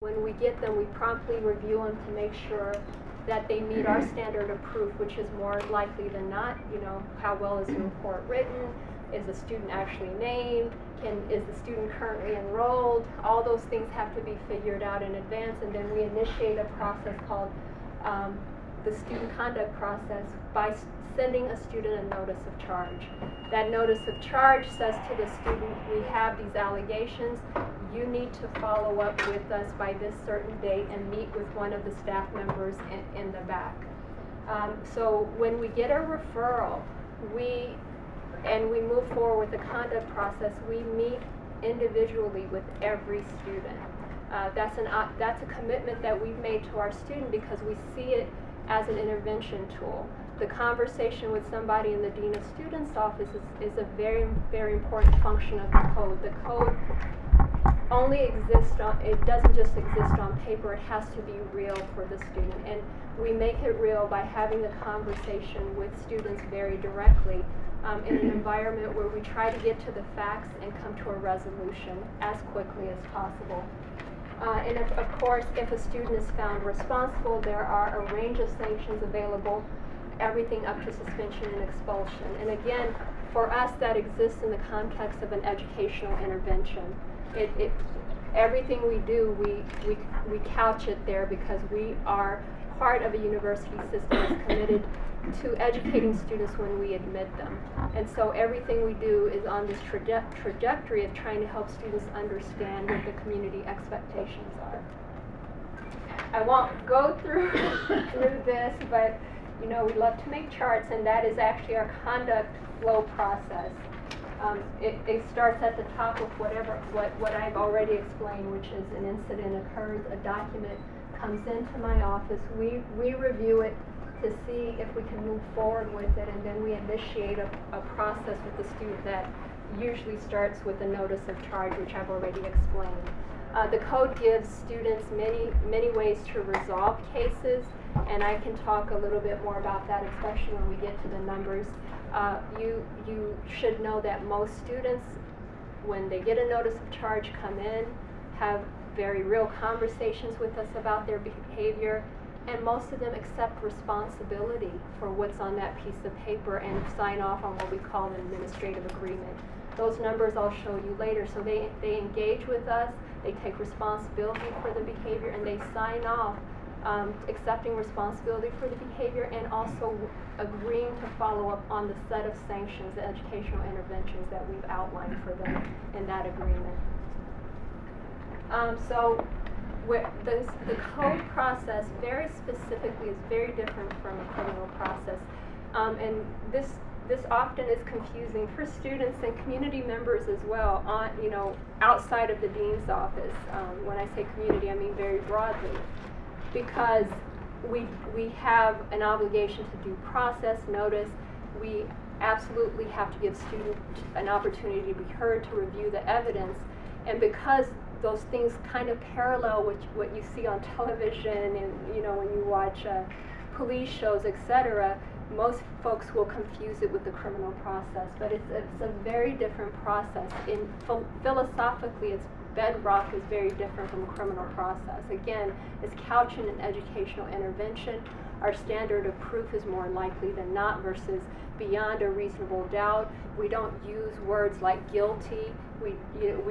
When we get them, we promptly review them to make sure that they meet our standard of proof, which is more likely than not, you know, how well is the report written, is the student actually named, is the student currently enrolled? All those things have to be figured out in advance, and then we initiate a process called the student conduct process by sending a student a notice of charge. That notice of charge says to the student, we have these allegations, you need to follow up with us by this certain date and meet with one of the staff members in the back. So when we get a referral, we move forward with the conduct process, we meet individually with every student. That's a commitment that we've made to our student because we see it as an intervention tool. The conversation with somebody in the Dean of Students office is a very, very important function of the code. The code only exists on, it doesn't just exist on paper, it has to be real for the student. And we make it real by having the conversation with students very directly in an environment where we try to get to the facts and come to a resolution as quickly as possible. And of course, if a student is found responsible, there are a range of sanctions available, everything up to suspension and expulsion. And again, for us, that exists in the context of an educational intervention. Everything we do, we couch it there because we are part of a university system that's committed to educating students when we admit them. And so everything we do is on this trajectory of trying to help students understand what the community expectations are. I won't go through this, but you know, we love to make charts, and that is actually our conduct flow process. It starts at the top with what I've already explained, which is an incident occurs, a document comes into my office, we review it to see if we can move forward with it, and then we initiate a process with the student that usually starts with a notice of charge, which I've already explained. The code gives students many ways to resolve cases, and I can talk a little bit more about that, especially when we get to the numbers. You should know that most students, when they get a notice of charge, come in, have very real conversations with us about their behavior, and most of them accept responsibility for what's on that piece of paper and sign off on what we call an administrative agreement. Those numbers I'll show you later. So they engage with us, they take responsibility for the behavior, and they sign off accepting responsibility for the behavior and also agreeing to follow up on the set of sanctions, the educational interventions that we've outlined for them in that agreement. So the code process very specifically is very different from a criminal process. And this often is confusing for students and community members as well, outside of the dean's office. When I say community, I mean very broadly, because we have an obligation to due process notice. We absolutely have to give students an opportunity to be heard, to review the evidence, and because those things kind of parallel with what you see on television and when you watch police shows, etc., most folks will confuse it with the criminal process, but it's a very different process. Philosophically, its bedrock is very different from a criminal process. Again, it's couched in an educational intervention. Our standard of proof is more likely than not versus beyond a reasonable doubt. We don't use words like guilty. We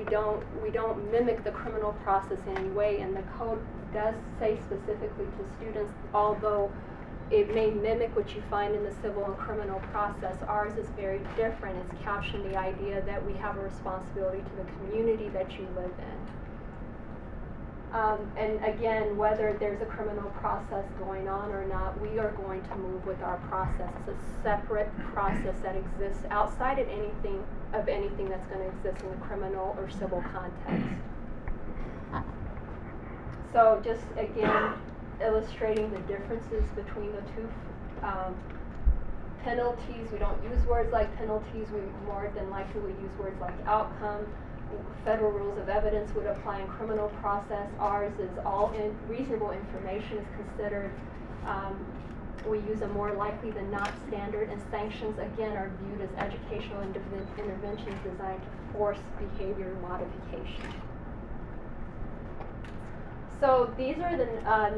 don't mimic the criminal process in any way, and the code does say specifically to students, although it may mimic what you find in the civil and criminal process, ours is very different. It's couched in the idea that we have a responsibility to the community that you live in. And again, whether there's a criminal process going on or not, we are going to move with our process. It's a separate process that exists outside of anything that's going to exist in the criminal or civil context. So just again, illustrating the differences between the two. Penalties, we don't use words like penalties, we more than likely would use words like outcome. Federal rules of evidence would apply in criminal process. Ours is all reasonable information is considered. We use a more likely than not standard, and sanctions again are viewed as educational interventions designed to force behavior modification. So these are the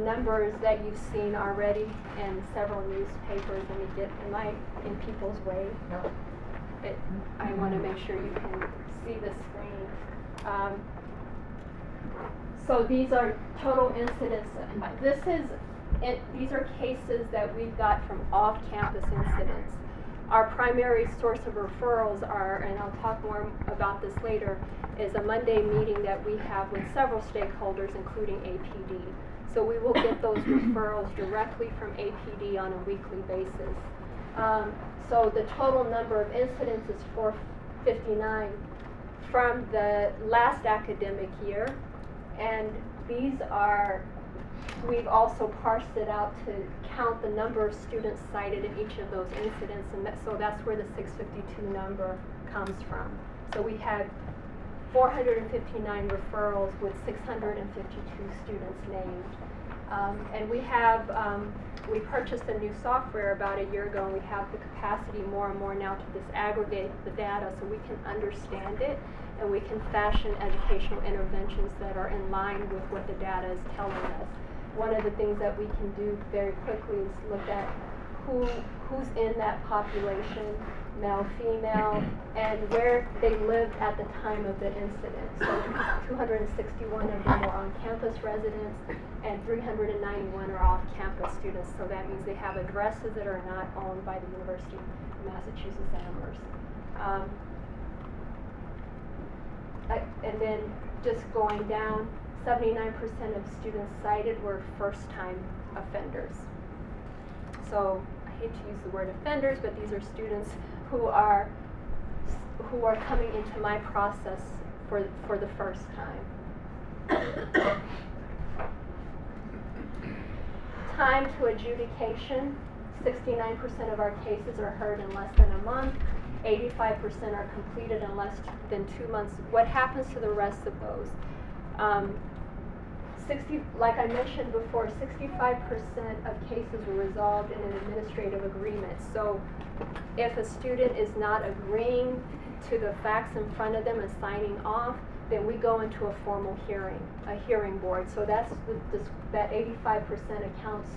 numbers that you've seen already in several newspapers. Let me get, am I in people's way? No. I want to make sure you can see the screen. So these are total incidents. These are cases that we've got from off-campus incidents. Our primary source of referrals are, and I'll talk more about this later, is a Monday meeting that we have with several stakeholders, including APD. So we will get those referrals directly from APD on a weekly basis. So the total number of incidents is 459 from the last academic year, and these are, we've also parsed it out to count the number of students cited in each of those incidents, and so that's where the 652 number comes from. So we had 459 referrals with 652 students named. And we purchased a new software about a year ago, and we have the capacity more and more now to disaggregate the data so we can understand it and we can fashion educational interventions that are in line with what the data is telling us. One of the things that we can do very quickly is look at who's in that population, male, female, and where they lived at the time of the incident. So 261 of them were on-campus residents, and 391 are off-campus students. So that means they have addresses that are not owned by the University of Massachusetts Amherst. And then just going down, 79% of students cited were first-time offenders. So I hate to use the word offenders, but these are students who are coming into my process for the first time. Time to adjudication, 69% of our cases are heard in less than a month. 85% are completed in less than 2 months. What happens to the rest of those? Like I mentioned before, 65% of cases were resolved in an administrative agreement. So if a student is not agreeing to the facts in front of them and signing off, then we go into a formal hearing, a hearing board. So that's that 85% accounts.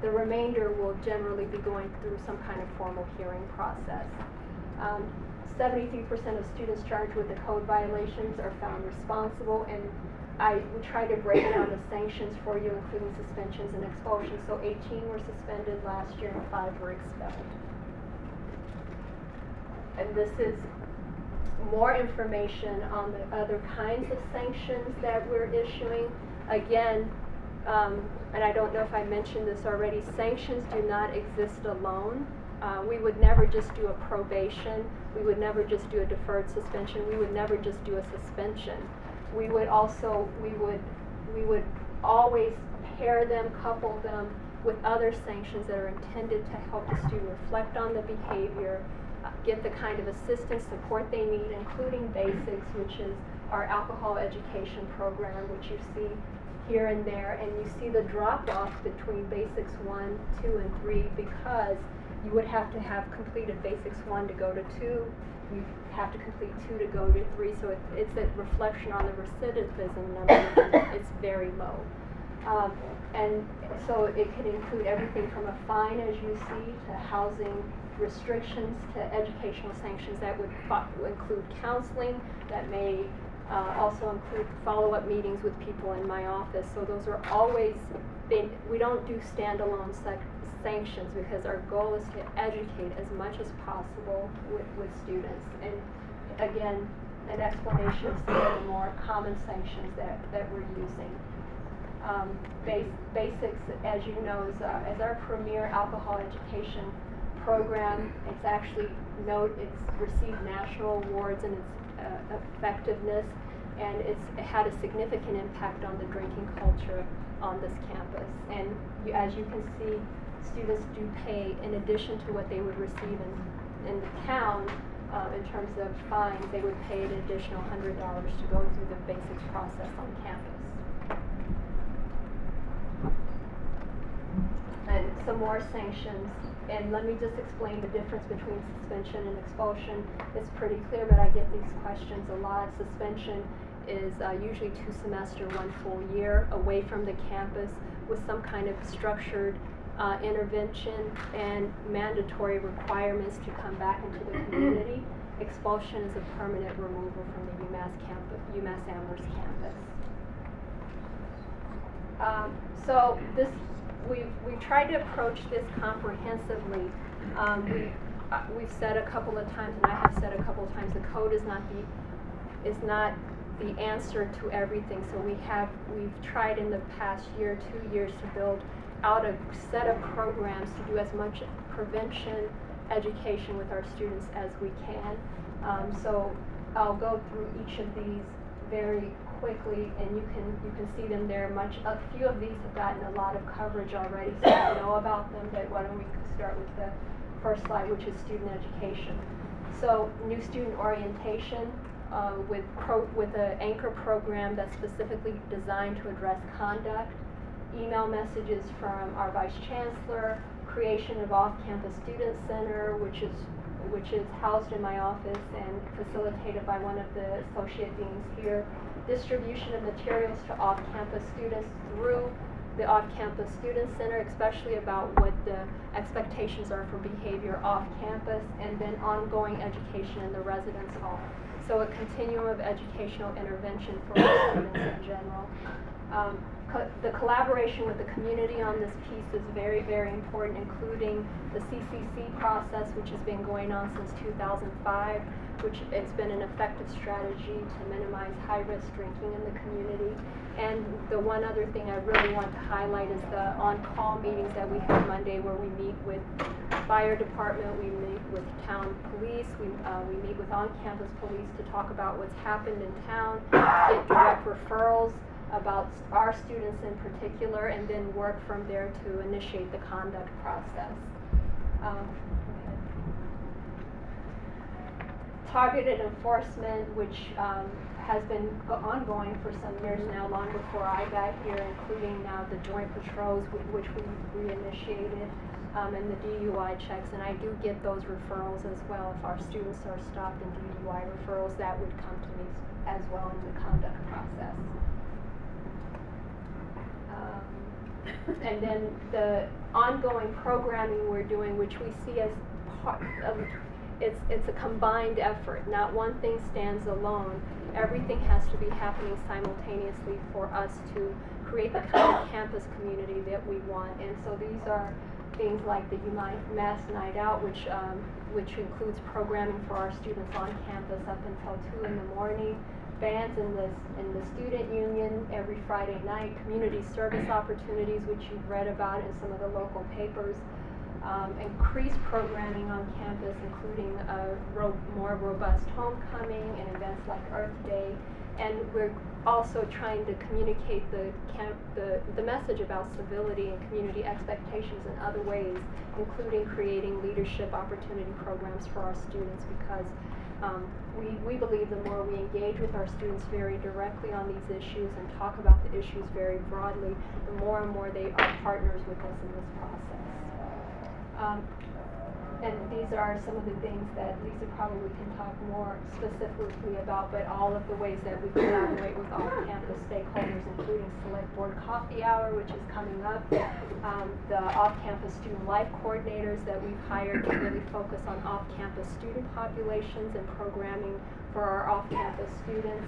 The remainder will generally be going through some kind of formal hearing process. 73% of students charged with the code violations are found responsible, and we try to break down the sanctions for you, including suspensions and expulsions. So 18 were suspended last year and 5 were expelled. And this is more information on the other kinds of sanctions that we're issuing. Again, and I don't know if I mentioned this already, sanctions do not exist alone. We would never just do a probation. We would never just do a deferred suspension. We would never just do a suspension. We would always pair them, couple them with other sanctions that are intended to help the student reflect on the behavior, get the kind of assistance, support they need, including basics, which is our alcohol education program, which you see here and there, and you see the drop-off between basics 1, 2, and 3 because you would have to have completed basics 1 to go to 2. You have to complete 2 to go to 3, so it's a reflection on the recidivism number. It's very low. And so it could include everything from a fine, as you see, to housing restrictions, to educational sanctions that would include counseling, that may also include follow-up meetings with people in my office. So those are always, we don't do standalone sanctions because our goal is to educate as much as possible with students. And again, an explanation of some of the more common sanctions that we're using. Basics, as you know, is our premier alcohol education program. It's actually it's received national awards in its effectiveness, and it had a significant impact on the drinking culture on this campus. And as you can see, students do pay, in addition to what they would receive in the town, in terms of fines, they would pay an additional $100 to go through the basics process on campus. And some more sanctions, and let me just explain the difference between suspension and expulsion. It's pretty clear, but I get these questions a lot. Suspension is usually 2 semesters, 1 full year away from the campus with some kind of structured intervention and mandatory requirements to come back into the community. Expulsion is a permanent removal from the UMass Amherst campus. So we've tried to approach this comprehensively. We've said a couple of times, and I have said a couple of times, the code is not the answer to everything. So we've tried in the past year, 2 years, to build out a set of programs to do as much prevention education with our students as we can. So I'll go through each of these very quickly, and you can see them there. A few of these have gotten a lot of coverage already, so you know about them. But why don't we start with the first slide, which is student education. So new student orientation with an anchor program that's specifically designed to address conduct. Email messages from our Vice Chancellor, creation of off-campus student center, which is housed in my office and facilitated by one of the associate deans here. Distribution of materials to off-campus students through the off-campus student center, especially about what the expectations are for behavior off-campus, and then ongoing education in the residence hall. So a continuum of educational intervention for our students in general. The collaboration with the community on this piece is very, very important, including the CCC process, which has been going on since 2005, which it's been an effective strategy to minimize high-risk drinking in the community. And the one other thing I really want to highlight is the on-call meetings that we have Monday, where we meet with fire department, we meet with town police, we meet with on-campus police to talk about what's happened in town, get direct referrals about our students in particular, and then work from there to initiate the conduct process. Targeted enforcement, which has been ongoing for some years now, long before I got here, including now the joint patrols, which we reinitiated, and the DUI checks. And I do get those referrals as well. If our students are stopped in DUI referrals, that would come to me as well in the conduct process. And then the ongoing programming we're doing, which we see as part of, it's a combined effort. Not one thing stands alone. Everything has to be happening simultaneously for us to create the kind of campus community that we want. And so these are things like the UMASS Night Out, which includes programming for our students on campus up until 2 in the morning. Bands in the student union every Friday night, community service opportunities, which you've read about in some of the local papers, increased programming on campus, including a more robust homecoming and events like Earth Day. And we're also trying to communicate the message about civility and community expectations in other ways, including creating leadership opportunity programs for our students, because we believe the more we engage with our students very directly on these issues and talk about the issues very broadly, the more and more they are partners with us in this process. And these are some of the things that Lisa probably can talk more specifically about, but all of the ways that we collaborate with off-campus stakeholders, including Select Board Coffee Hour, which is coming up, the off-campus student life coordinators that we've hired to really focus on off-campus student populations and programming for our off-campus students,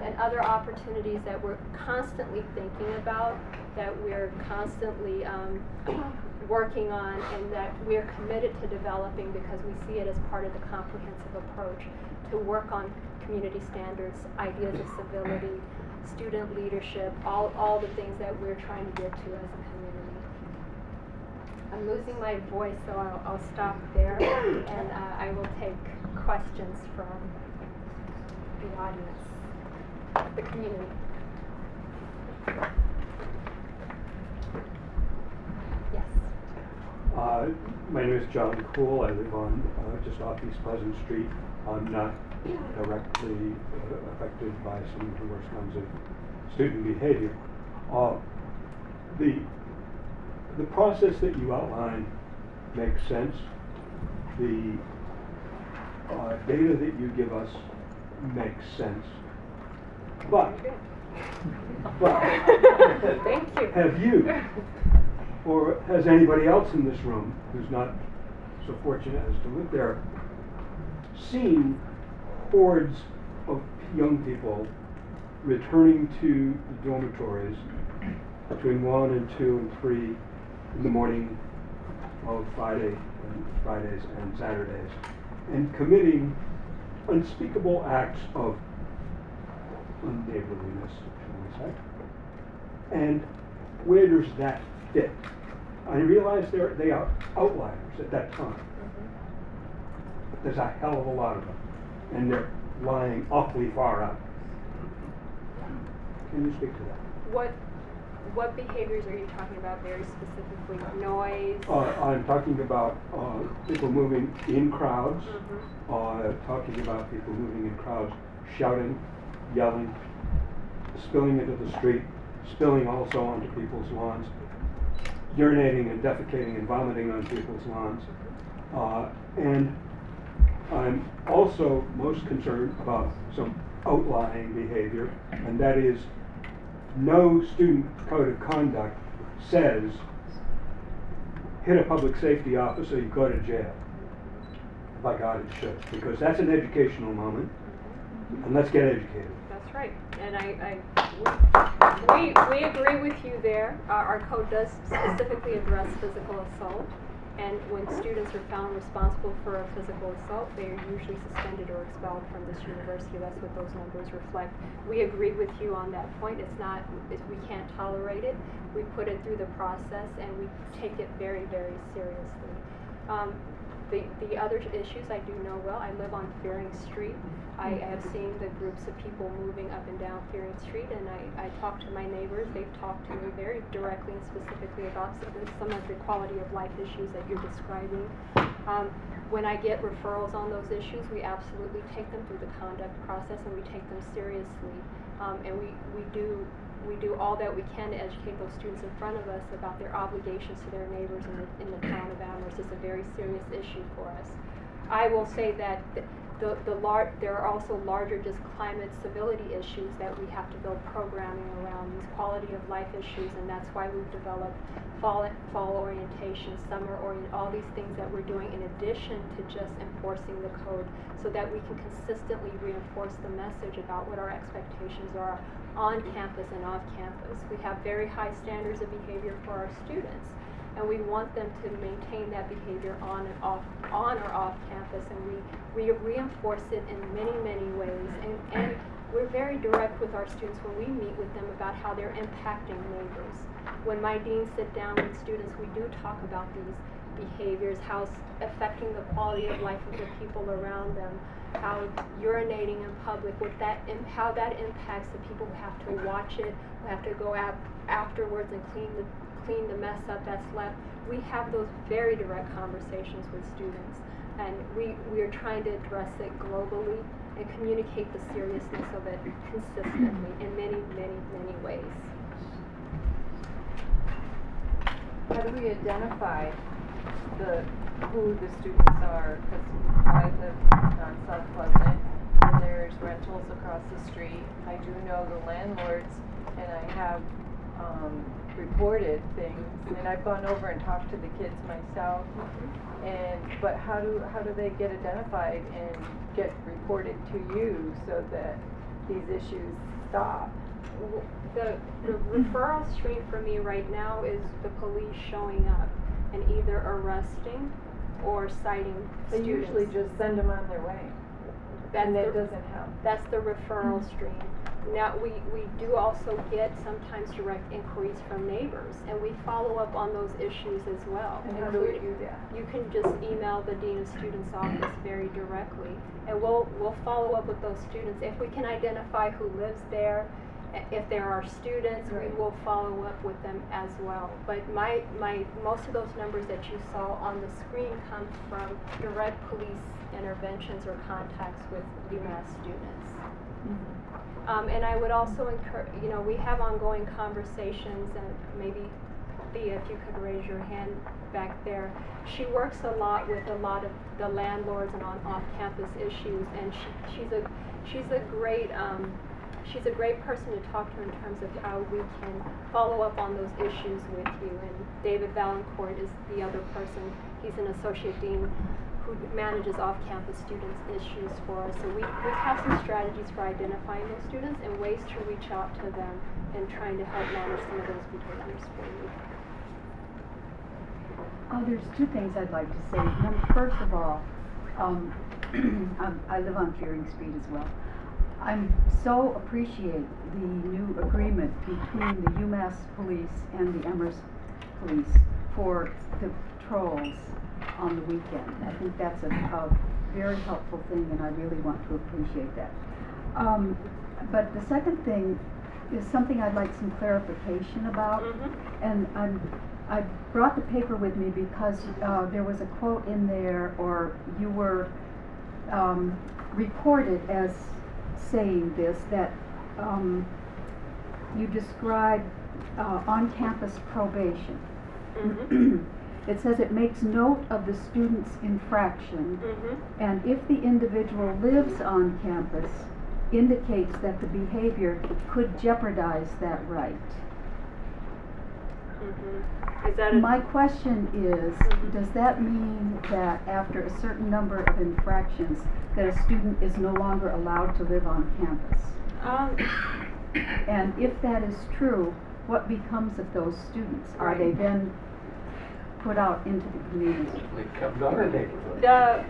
and other opportunities that we're constantly thinking about, that we're constantly working on, and that we're committed to developing, because we see it as part of the comprehensive approach to work on community standards, ideas of civility, student leadership, all the things that we're trying to get to as a community. I'm losing my voice, so I'll stop there, and I will take questions from the audience, the community. Yes. My name is John Cool. I live on just off East Pleasant Street. I'm not directly affected by some of the worst kinds of student behavior. The process that you outline makes sense. The data that you give us makes sense. But Thank you. have you, or has anybody else in this room who's not so fortunate as to live there, seen hordes of young people returning to the dormitories between 1 and 2 and 3 in the morning of Fridays and Saturdays, and committing unspeakable acts of unneighborliness, shall we say? And where does that fit? I realize they are outliers at that time. But there's a hell of a lot of them, and they're lying awfully far out. Can you speak to that? What behaviors are you talking about very specifically? Noise? I'm talking about people moving in crowds, talking about people moving in crowds, shouting, yelling, spilling into the street, spilling also onto people's lawns, urinating and defecating and vomiting on people's lawns. And I'm also most concerned about some outlying behavior, and that is no student code of conduct says hit a public safety officer, you go to jail. By God, it should, because that's an educational moment, and let's get educated. That's right, and we agree with you there. Our code does specifically address physical assault, and when students are found responsible for a physical assault, they are usually suspended or expelled from this university. That's what those numbers reflect. We agree with you on that point. We can't tolerate it. We put it through the process, and we take it very, very seriously. The other issues I do know well. I live on Fearing Street. I have seen the groups of people moving up and down Fearing Street, and I talk to my neighbors. They've talked to me very directly and specifically about some of the quality of life issues that you're describing. When I get referrals on those issues, we absolutely take them through the conduct process, and we take them seriously. And we do all that we can to educate those students in front of us about their obligations to their neighbors in the town of Amherst. It's a very serious issue for us. I will say that there are also larger just climate civility issues that we have to build programming around, these quality of life issues, and that's why we've developed fall orientation, summer orientation, all these things that we're doing in addition to just enforcing the code, so that we can consistently reinforce the message about what our expectations are on campus and off campus. We have very high standards of behavior for our students, and we want them to maintain that behavior on or off campus, and we reinforce it in many, many ways, and we're very direct with our students when we meet with them about how they're impacting neighbors. When my deans sit down with students, we do talk about these behaviors, how it's affecting the quality of life of the people around them, how urinating in public, how that impacts the people who have to watch it, who have to go out afterwards and clean the mess up that's left. We have those very direct conversations with students, and we are trying to address it globally and communicate the seriousness of it consistently in many, many, many ways. How do we identify who the students are? Because I live on South Pleasant, and there's rentals across the street. I do know the landlords, and I have reported things, and I've gone over and talked to the kids myself. But how do they get identified and get reported to you so that these issues stop? The referral stream for me right now is the police showing up and either arresting or citing They students. usually just send them on their way, and that doesn't help. That's the referral stream. Now, we do also get sometimes direct inquiries from neighbors, and we follow up on those issues as well. And how do we do that? You can just email the Dean of Students office very directly, and we'll follow up with those students. If we can identify who lives there, if there are students, right, we will follow up with them as well. But most of those numbers that you saw on the screen come from direct police interventions or contacts with UMASS students. And I would also encourage, we have ongoing conversations, and maybe Thea, if you could raise your hand back there. She works a lot with a lot of the landlords and on off-campus issues, and she's a great she's a great person to talk to in terms of how we can follow up on those issues with you. And David Valancourt is the other person. He's an associate dean who manages off-campus students' issues for us. So we have some strategies for identifying those students and ways to reach out to them and trying to help manage some of those behaviors for you. There's two things I'd like to say. First of all, I live on Fearing Street as well. I so appreciate the new agreement between the UMASS police and the Amherst police for the patrols on the weekend. I think that's a very helpful thing, and I really want to appreciate that. But the second thing is something I'd like some clarification about, and I brought the paper with me because there was a quote in there, or you were reported as saying this, that you described on-campus probation. It says it makes note of the student's infraction, and if the individual lives on campus, indicates that the behavior could jeopardize that right. Is that My question is, does that mean that after a certain number of infractions, that a student is no longer allowed to live on campus? And if that is true, what becomes of those students? Are they then put out into the community? The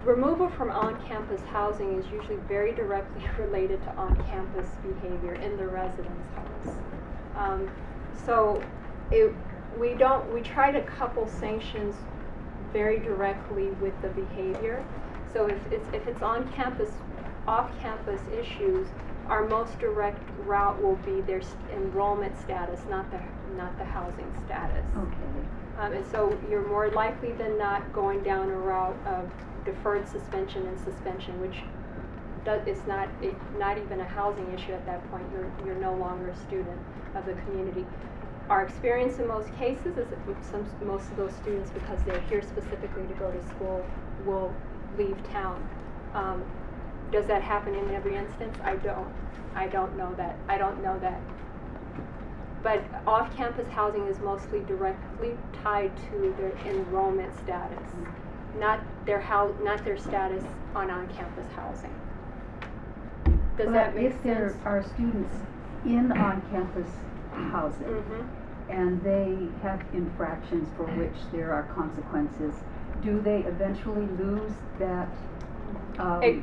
removal from on-campus housing is usually very directly related to on-campus behavior in the residence house. So we try to couple sanctions very directly with the behavior. So if it's on-campus, off-campus issues, our most direct route will be their enrollment status, not the housing status. Okay. And so you're more likely than not going down a route of deferred suspension and suspension, which it's not even a housing issue at that point. You're no longer a student of the community. Our experience in most cases is that most of those students, because they're here specifically to go to school, will leave town. Does that happen in every instance? I don't know that. But off-campus housing is mostly directly tied to their enrollment status, not their status on-campus housing. Does that make sense? If there are students in on-campus housing and they have infractions for which there are consequences, do they eventually lose that? They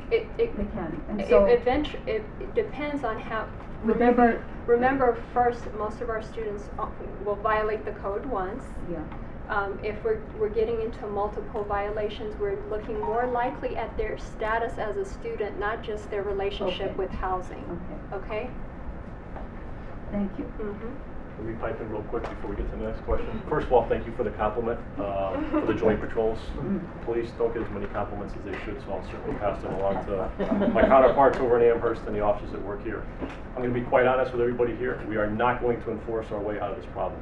can. And so it depends on how. Remember, first, most of our students will violate the code once. Yeah. If we're getting into multiple violations, we're looking more likely at their status as a student, not just their relationship with housing. Okay? Thank you. Let me pipe in real quick before we get to the next question. First of all, thank you for the compliment for the joint patrols. Police don't get as many compliments as they should, so I'll certainly pass them along to my counterparts over in Amherst and the officers that work here. I'm going to be quite honest with everybody here. We are not going to enforce our way out of this problem.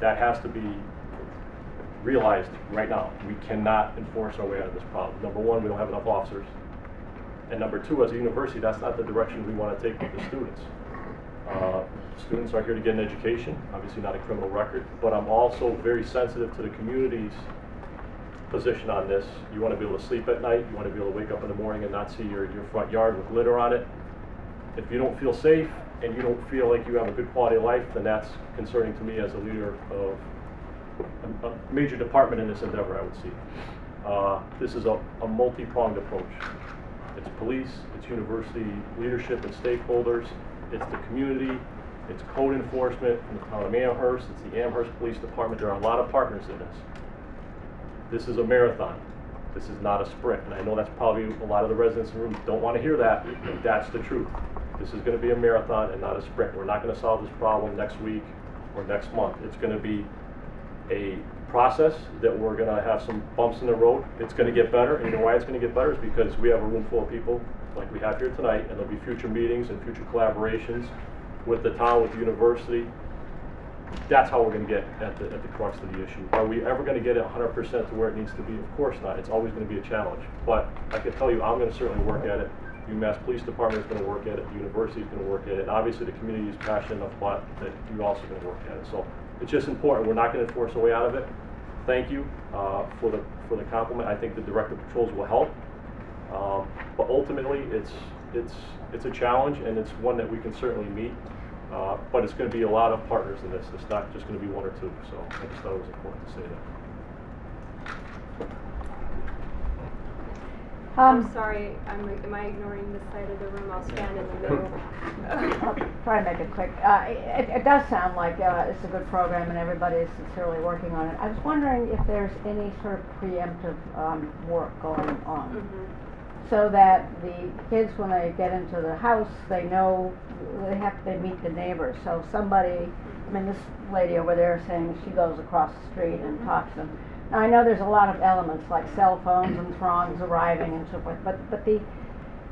That has to be realized right now. We cannot enforce our way out of this problem. Number one, we don't have enough officers. And number two, as a university, that's not the direction we want to take with the students. Students are here to get an education, obviously not a criminal record, but I'm also very sensitive to the community's position on this. You want to be able to sleep at night, you want to be able to wake up in the morning and not see your front yard with litter on it. If you don't feel safe and you don't feel like you have a good quality of life, then that's concerning to me as a leader of a major department in this endeavor, I would see. This is a multi-pronged approach. It's police, it's university leadership and stakeholders, it's the community, it's code enforcement from the town of Amherst, it's the Amherst Police Department. There are a lot of partners in this. This is a marathon. This is not a sprint. And I know that's probably a lot of the residents in the room don't want to hear that, but that's the truth. This is going to be a marathon and not a sprint. We're not going to solve this problem next week or next month. It's going to be a process that we're going to have some bumps in the road. It's going to get better. And you know why it's going to get better is because we have a room full of people like we have here tonight, and there'll be future meetings and future collaborations with the town, with the university. That's how we're going to get at the crux of the issue. Are we ever going to get it 100% to where it needs to be? Of course not. It's always going to be a challenge. But I can tell you, I'm going to certainly work at it. UMass Police Department is going to work at it, the university is going to work at it, and obviously the community is passionate enough about it that you're also going to work at it. So it's just important. We're not going to force our way out of it. Thank you for the compliment. I think the Director of Patrols will help, but ultimately it's a challenge, and it's one that we can certainly meet. But it's going to be a lot of partners in this. It's not just going to be one or two. So I just thought it was important to say that. I'm sorry, am I ignoring this side of the room? I'll stand in the middle. I'll try to make it quick. It does sound like it's a good program and everybody is sincerely working on it. I was wondering if there's any sort of preemptive work going on, so that the kids, when they get into the house, they know they meet the neighbors. So somebody, I mean, this lady over there saying she goes across the street and talks to them. Now, I know there's a lot of elements like cell phones and throngs arriving and so forth, but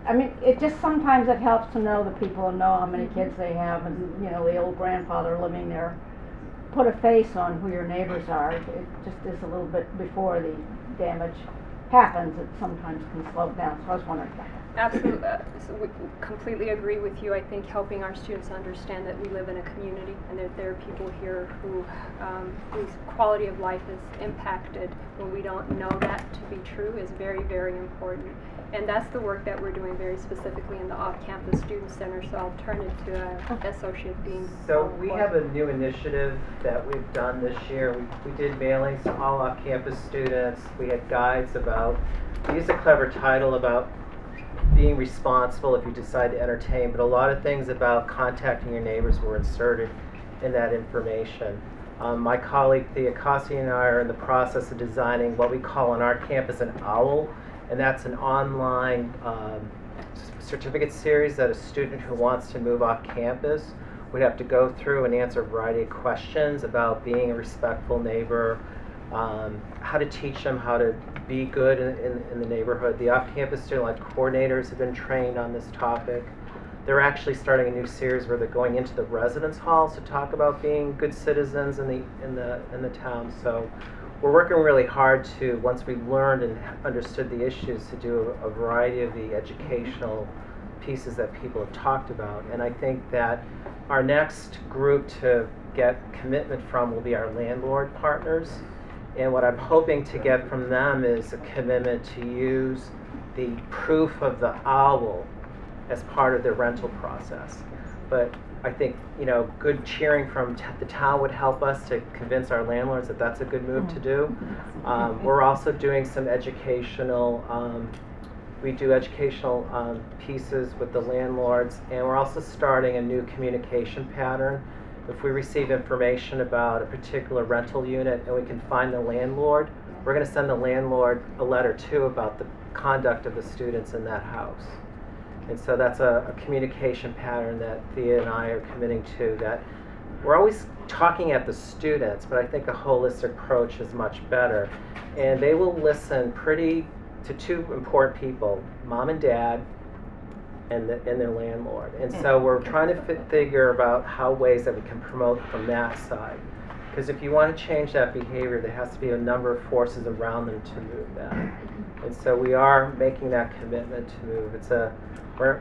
I mean, it just sometimes it helps to know the people and know how many kids they have, and you know, the old grandfather living there. Put a face on who your neighbors are. It just is a little bit before the damage happens. It sometimes can slow down. So I was wondering about that. Absolutely. So we completely agree with you. I think helping our students understand that we live in a community and that there are people here who whose quality of life is impacted when we don't know that to be true is very, very important. And that's the work that we're doing very specifically in the off-campus student center. So I'll turn it to Associate Dean. So we have a new initiative that we've done this year. We did mailings to all off-campus students. We had guides about, we used a clever title about being responsible if you decide to entertain, but a lot of things about contacting your neighbors were inserted in that information. My colleague Thea Cossey and I are in the process of designing what we call on our campus an OWL, and that's an online certificate series that a student who wants to move off campus would have to go through and answer a variety of questions about being a respectful neighbor, how to teach them how to be good in the neighborhood. The off-campus student life coordinators have been trained on this topic. They're actually starting a new series where they're going into the residence halls to talk about being good citizens in the town. So we're working really hard to, once we've learned and understood the issues, to do a variety of the educational pieces that people have talked about. And I think that our next group to get commitment from will be our landlord partners. And what I'm hoping to get from them is a commitment to use the proof of the OWL as part of their rental process. But I think, you know, good cheering from the town would help us to convince our landlords that that's a good move to do. We're also doing some educational, we do educational pieces with the landlords, and we're also starting a new communication pattern. If we receive information about a particular rental unit and we can find the landlord, we're going to send the landlord a letter too about the conduct of the students in that house. And so that's a communication pattern that Thea and I are committing to, that we're always talking at the students, but I think a holistic approach is much better. And they will listen to two important people, mom and dad, and their landlord. And so we're trying to figure about how ways that we can promote from that side. Because if you want to change that behavior, there has to be a number of forces around them to move that. And so we are making that commitment to move.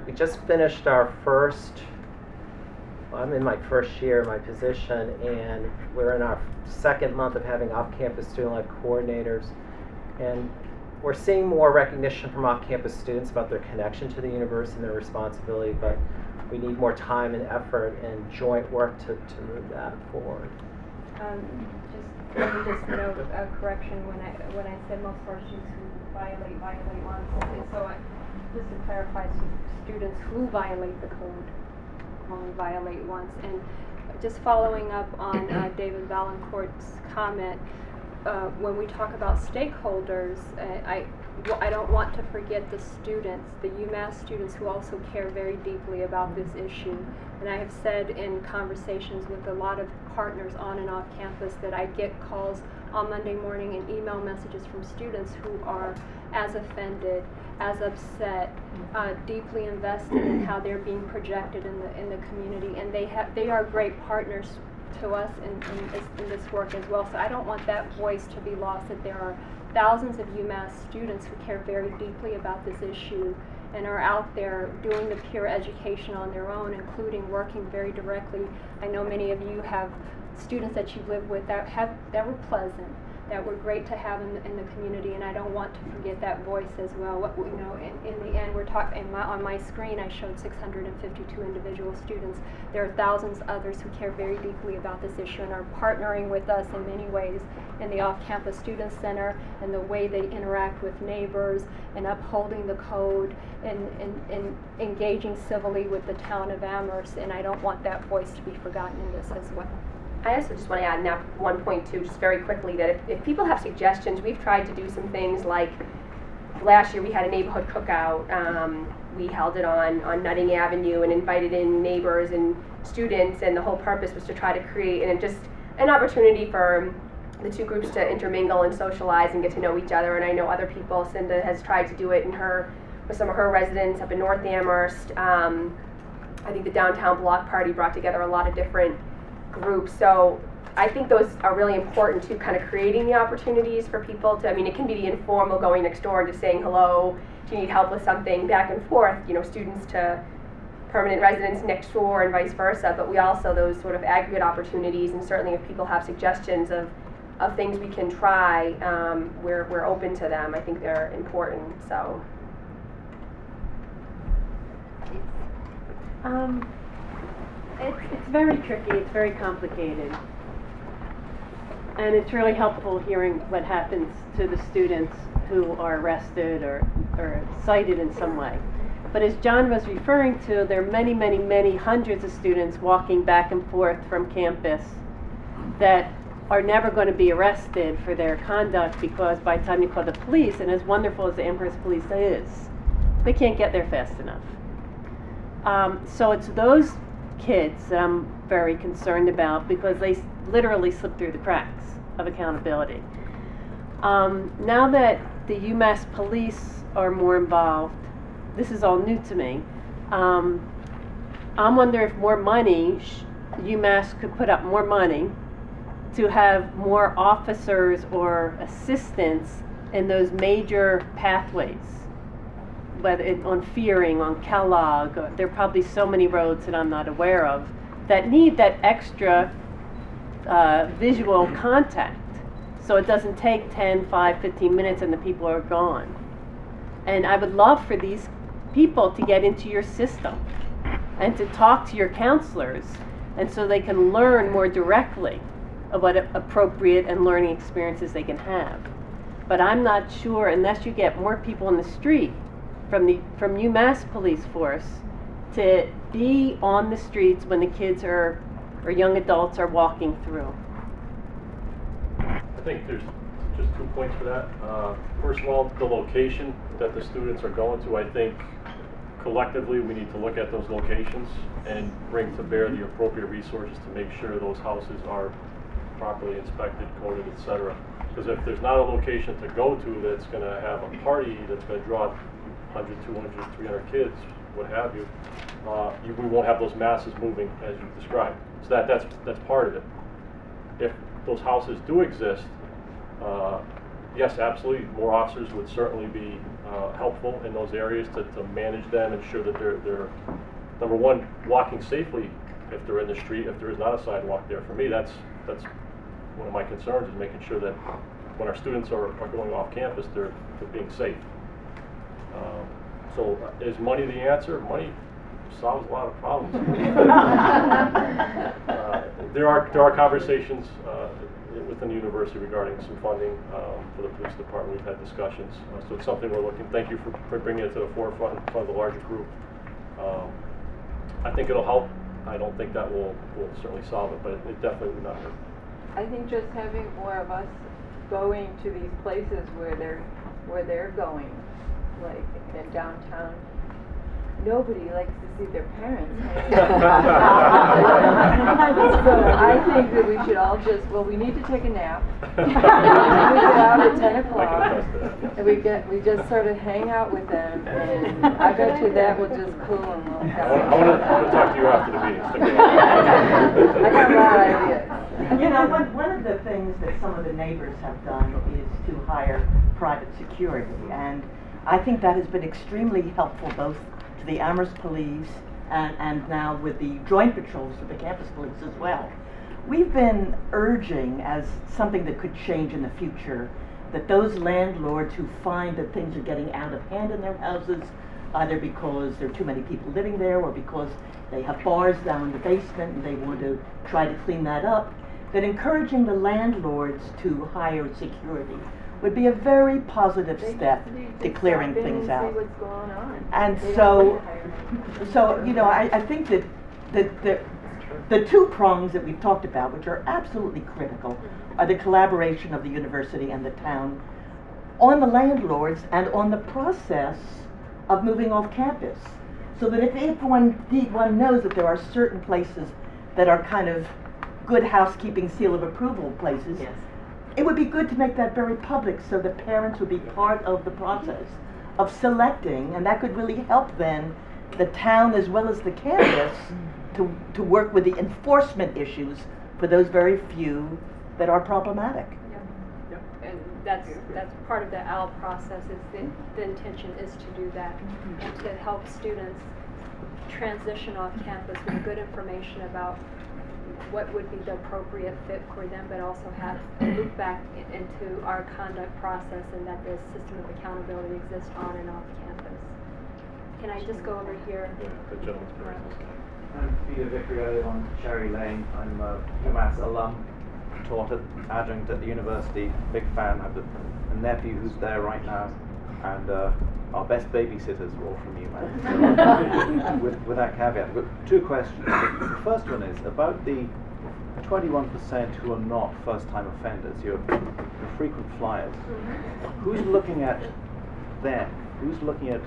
We just finished our I'm in my first year in my position, and we're in our second month of having off-campus student life coordinators. And we're seeing more recognition from off-campus students about their connection to the university and their responsibility, but we need more time and effort and joint work to move that forward. Let me just note a correction when I said most of our students who violate once. So just to clarify, students who violate the code only violate once. And just following up on David Valancourt's comment, when we talk about stakeholders, I don't want to forget the students, the UMass students who also care very deeply about this issue. And I have said in conversations with a lot of partners on and off campus that I get calls on Monday morning and email messages from students who are as offended, as upset, deeply invested in how they're being projected in the community, and they are great partners to us in this work as well. So I don't want that voice to be lost, that there are thousands of UMass students who care very deeply about this issue and are out there doing the peer education on their own, including working very directly. I know many of you have students that you live with that were pleasant, that were great to have in the community, and I don't want to forget that voice as well. What, you know, in the end, we're talking, on my screen I showed 652 individual students. There are thousands others who care very deeply about this issue and are partnering with us in many ways in the Off-Campus Student Center, and the way they interact with neighbors, and upholding the code, and engaging civilly with the town of Amherst, and I don't want that voice to be forgotten in this as well. I also just want to add now 1.2 just very quickly that if people have suggestions, we've tried to do some things like last year we had a neighborhood cookout. We held it on Nutting Avenue and invited in neighbors and students, and the whole purpose was to try to create just an opportunity for the two groups to intermingle and socialize and get to know each other. And I know other people, Cinda has tried to do it with some of her residents up in North Amherst. I think the downtown block party brought together a lot of different groups. So I think those are really important to kind of creating the opportunities for people to, I mean, it can be the informal going next door and just saying hello, do you need help with something, back and forth, you know, students to permanent residents next door and vice versa. But we also, those sort of aggregate opportunities, and certainly if people have suggestions of things we can try, we're open to them. I think they're important. So it's very tricky, it's very complicated, and it's really helpful hearing what happens to the students who are arrested or cited in some way. But as John was referring to, there are many, many, many hundreds of students walking back and forth from campus that are never going to be arrested for their conduct, because by the time you call the police, and as wonderful as the Amherst police is, they can't get there fast enough. So it's those kids that I'm very concerned about, because they literally slip through the cracks of accountability. Now that the UMASS police are more involved, this is all new to me. I wonder if more money, UMass could put up more money to have more officers or assistants in those major pathways, whether it's on Fearing, on Kellogg. There are probably so many roads that I'm not aware of that need that extra visual contact, so it doesn't take 10, 5, 15 minutes and the people are gone. And I would love for these people to get into your system and to talk to your counselors, and so they can learn more directly of what appropriate and learning experiences they can have. But I'm not sure, unless you get more people in the street from UMass police force to be on the streets when the kids or young adults are walking through. I think there's just 2 points for that. First of all, the location that the students are going to. I think collectively we need to look at those locations and bring to bear the appropriate resources to make sure those houses are properly inspected, coded, etc. Because if there's not a location to go to that's going to have a party that's going to draw 100, 200, 300 kids, what have you, we won't have those masses moving as you described. So that's part of it. If those houses do exist, yes, absolutely, more officers would certainly be helpful in those areas to manage them, ensure that they're number one, walking safely if they're in the street, if there is not a sidewalk there. For me, that's one of my concerns, is making sure that when our students are going off campus, they're being safe. So is money the answer? Money solves a lot of problems. There are conversations within the university regarding some funding for the police department. We've had discussions, so it's something we're looking. Thank you for bringing it to the forefront in front of the larger group. I think it'll help. I don't think that will certainly solve it, but it definitely would not hurt. I think just having more of us going to these places where they're going, like in downtown. Nobody likes to see their parents. So I think that we should all we need to take a nap. We get out at 10 o'clock, and we just sort of hang out with them, and I bet you that will just cool them. I want to talk to you after the meeting. I got a lot of ideas. You know, one of the things that some of the neighbors have done is to hire private security, and I think that has been extremely helpful both to the Amherst Police and now with the joint patrols with the campus police as well. We've been urging as something that could change in the future that those landlords who find that things are getting out of hand in their houses, either because there are too many people living there or because they have bars down in the basement and they want to try to clean that up, that encouraging the landlords to hire security would be a very positive step to clearing things out. See what's going on. And They so, don't have to hire. so you know, I think that the two prongs that we've talked about, which are absolutely critical, are the collaboration of the university and the town on the landlords and on the process of moving off campus. So that if one knows that there are certain places that are kind of good housekeeping seal of approval places, Yes. it would be good to make that very public so the parents would be part of the process of selecting, and that could really help then the town as well as the campus to work with the enforcement issues for those very few that are problematic. And that's part of the AL process, is the intention is to do that, and to help students transition off campus with good information about what would be the appropriate fit for them, but also have a loop back into our conduct process and that the system of accountability exists on and off campus. Can I just go over here? Yeah, the gentleman's first. I'm Peter Vickery. I live on Cherry Lane. I'm a UMASS alum, taught at adjunct at the university. Big fan. I have a nephew who's there right now, and our best babysitters were all from UMASS. So, with that caveat, I've got two questions. The first one is about the 21% who are not first-time offenders. You're frequent flyers. Who's looking at them? Who's looking at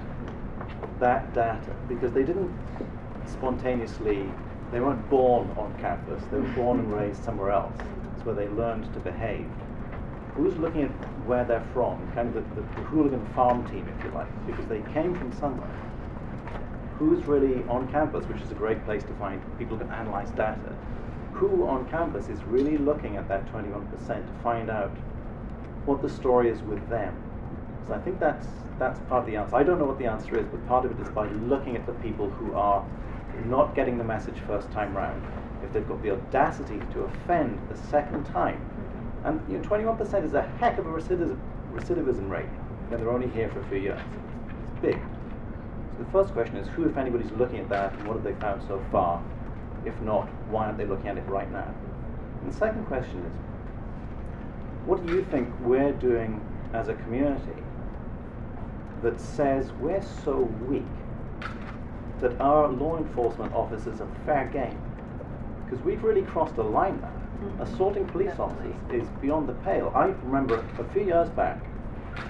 that data? Because they didn't spontaneously, they weren't born on campus, they were born and raised somewhere else. It's where they learned to behave. Who's looking at where they're from, kind of the hooligan farm team, if you like, because they came from somewhere. Who's really on campus, which is a great place to find people who can analyze data. Who on campus is really looking at that 21% to find out what the story is with them? So I think that's part of the answer. I don't know what the answer is, but part of it is by looking at the people who are not getting the message first time round. If they've got the audacity to offend the second time, and 21% is a heck of a recidivism rate when they're only here for a few years. It's big. So the first question is, who, if anybody's looking at that, and what have they found so far? If not, why aren't they looking at it right now? And the second question is, what do you think we're doing as a community that says we're so weak that our law enforcement officers are fair game? Because we've really crossed a line now. Assaulting police officers is beyond the pale. I remember a few years back,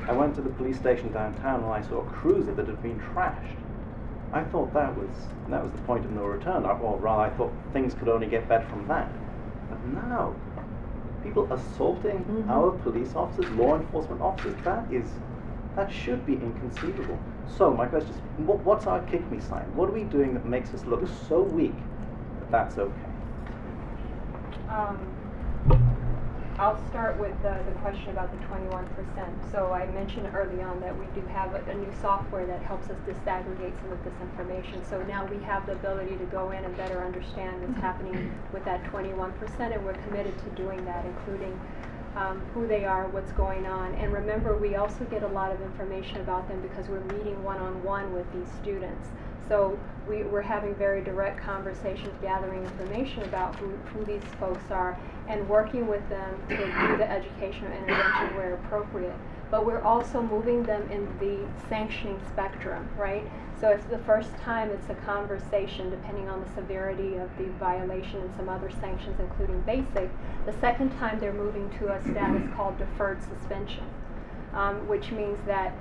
I went to the police station downtown and I saw a cruiser that had been trashed. I thought that was the point of no return. Or rather, I thought things could only get better from that. But now, people assaulting our police officers, law enforcement officers, that should be inconceivable. So my question is, what's our kick me sign? What are we doing that makes us look so weak that that's okay? I'll start with the question about the 21%. So I mentioned early on that we do have a new software that helps us disaggregate some of this information. So now we have the ability to go in and better understand what's happening with that 21%, and we're committed to doing that, including who they are, what's going on. And remember, we also get a lot of information about them because we're meeting one-on-one with these students. So we're having very direct conversations, gathering information about who these folks are, and working with them to do the educational intervention where appropriate. But we're also moving them in the sanctioning spectrum, right? So if the first time it's a conversation, depending on the severity of the violation and some other sanctions, including basic, the second time they're moving to a status called deferred suspension, which means that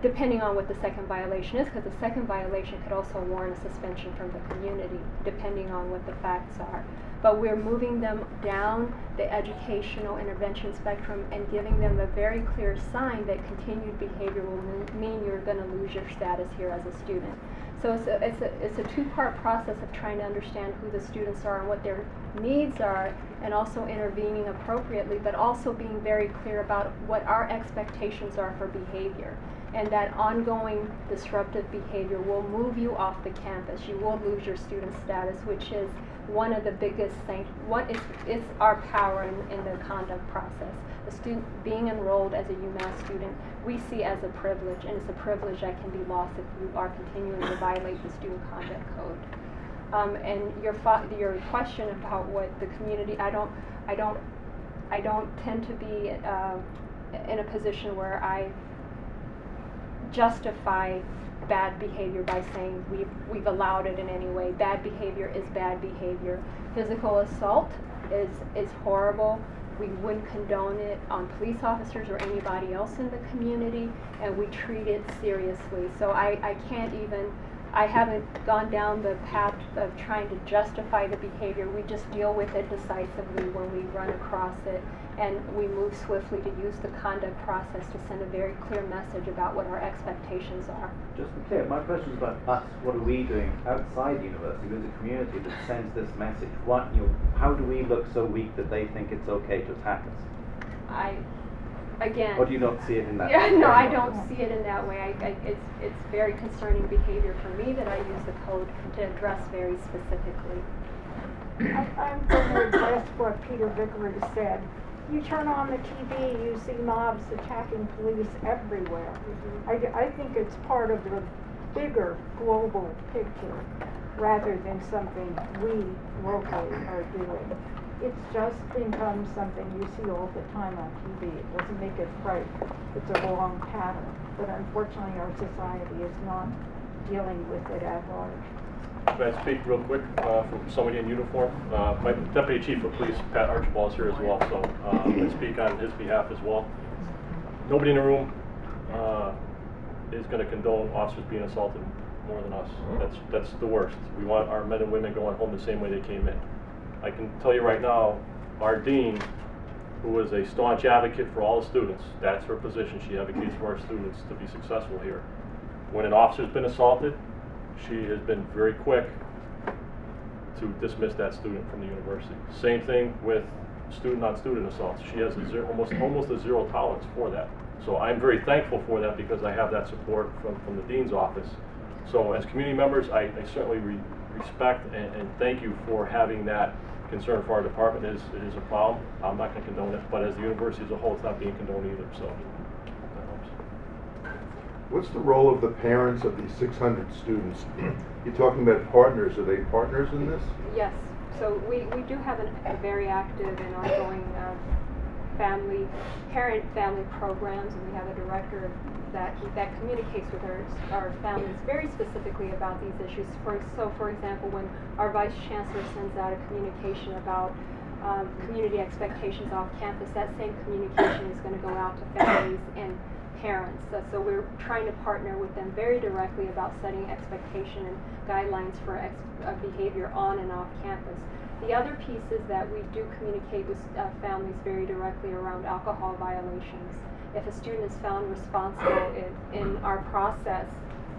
depending on what the second violation is, because the second violation could also warrant a suspension from the community, depending on what the facts are. But we're moving them down the educational intervention spectrum and giving them a very clear sign that continued behavior will mean you're going to lose your status here as a student. So it's a two-part process of trying to understand who the students are and what their needs are, and also intervening appropriately, but also being very clear about what our expectations are for behavior. And that ongoing disruptive behavior will move you off the campus. You will lose your student status, which is one of the biggest things. It's our power in the conduct process. The student being enrolled as a UMass student, we see as a privilege, and it's a privilege that can be lost if you are continuing to violate the student conduct code. And your question about what the community, I don't tend to be in a position where I justify bad behavior by saying we've allowed it in any way. Bad behavior is bad behavior. Physical assault is horrible. We wouldn't condone it on police officers or anybody else in the community, and we treat it seriously. So I haven't gone down the path of trying to justify the behavior. We just deal with it decisively when we run across it, and we move swiftly to use the conduct process to send a very clear message about what our expectations are. Just to be clear, my question is about us. What are we doing outside the university with a community that sends this message? How do we look so weak that they think it's okay to attack us? Again. Or do you not see it in that way? Yeah, no, I don't see it in that way. It's very concerning behavior for me that I use the code to address very specifically. I'm going to address what Peter Vickery said. You turn on the TV, you see mobs attacking police everywhere. I think it's part of the bigger global picture rather than something we locally are doing. It's just become something you see all the time on TV. It doesn't make it right. It's a wrong pattern. But unfortunately, our society is not dealing with it at large. Can I speak real quick from somebody in uniform? My Deputy Chief of Police, Pat Archibald, is here as well, so I speak on his behalf as well. Nobody in the room is going to condone officers being assaulted more than us. That's the worst. We want our men and women going home the same way they came in. I can tell you right now, our dean, who is a staunch advocate for all the students, that's her position. She advocates for our students to be successful here. When an officer's been assaulted, she has been very quick to dismiss that student from the university. Same thing with student-on-student assaults. She has almost a zero tolerance for that. So I'm very thankful for that because I have that support from the dean's office. So as community members, I certainly respect and thank you for having that concern for our department. It is a problem. I'm not going to condone it, but as the university as a whole, it's not being condoned either. So that helps. What's the role of the parents of these 600 students? You're talking about partners. Are they partners in this? Yes. So we do have a very active and ongoing parent-family programs, and we have a director that communicates with our families very specifically about these issues. For example, when our Vice Chancellor sends out a communication about community expectations off campus, that same communication is going to go out to families and parents. So we're trying to partner with them very directly about setting expectation and guidelines for behavior on and off campus. The other piece is that we do communicate with families very directly around alcohol violations. If a student is found responsible in our process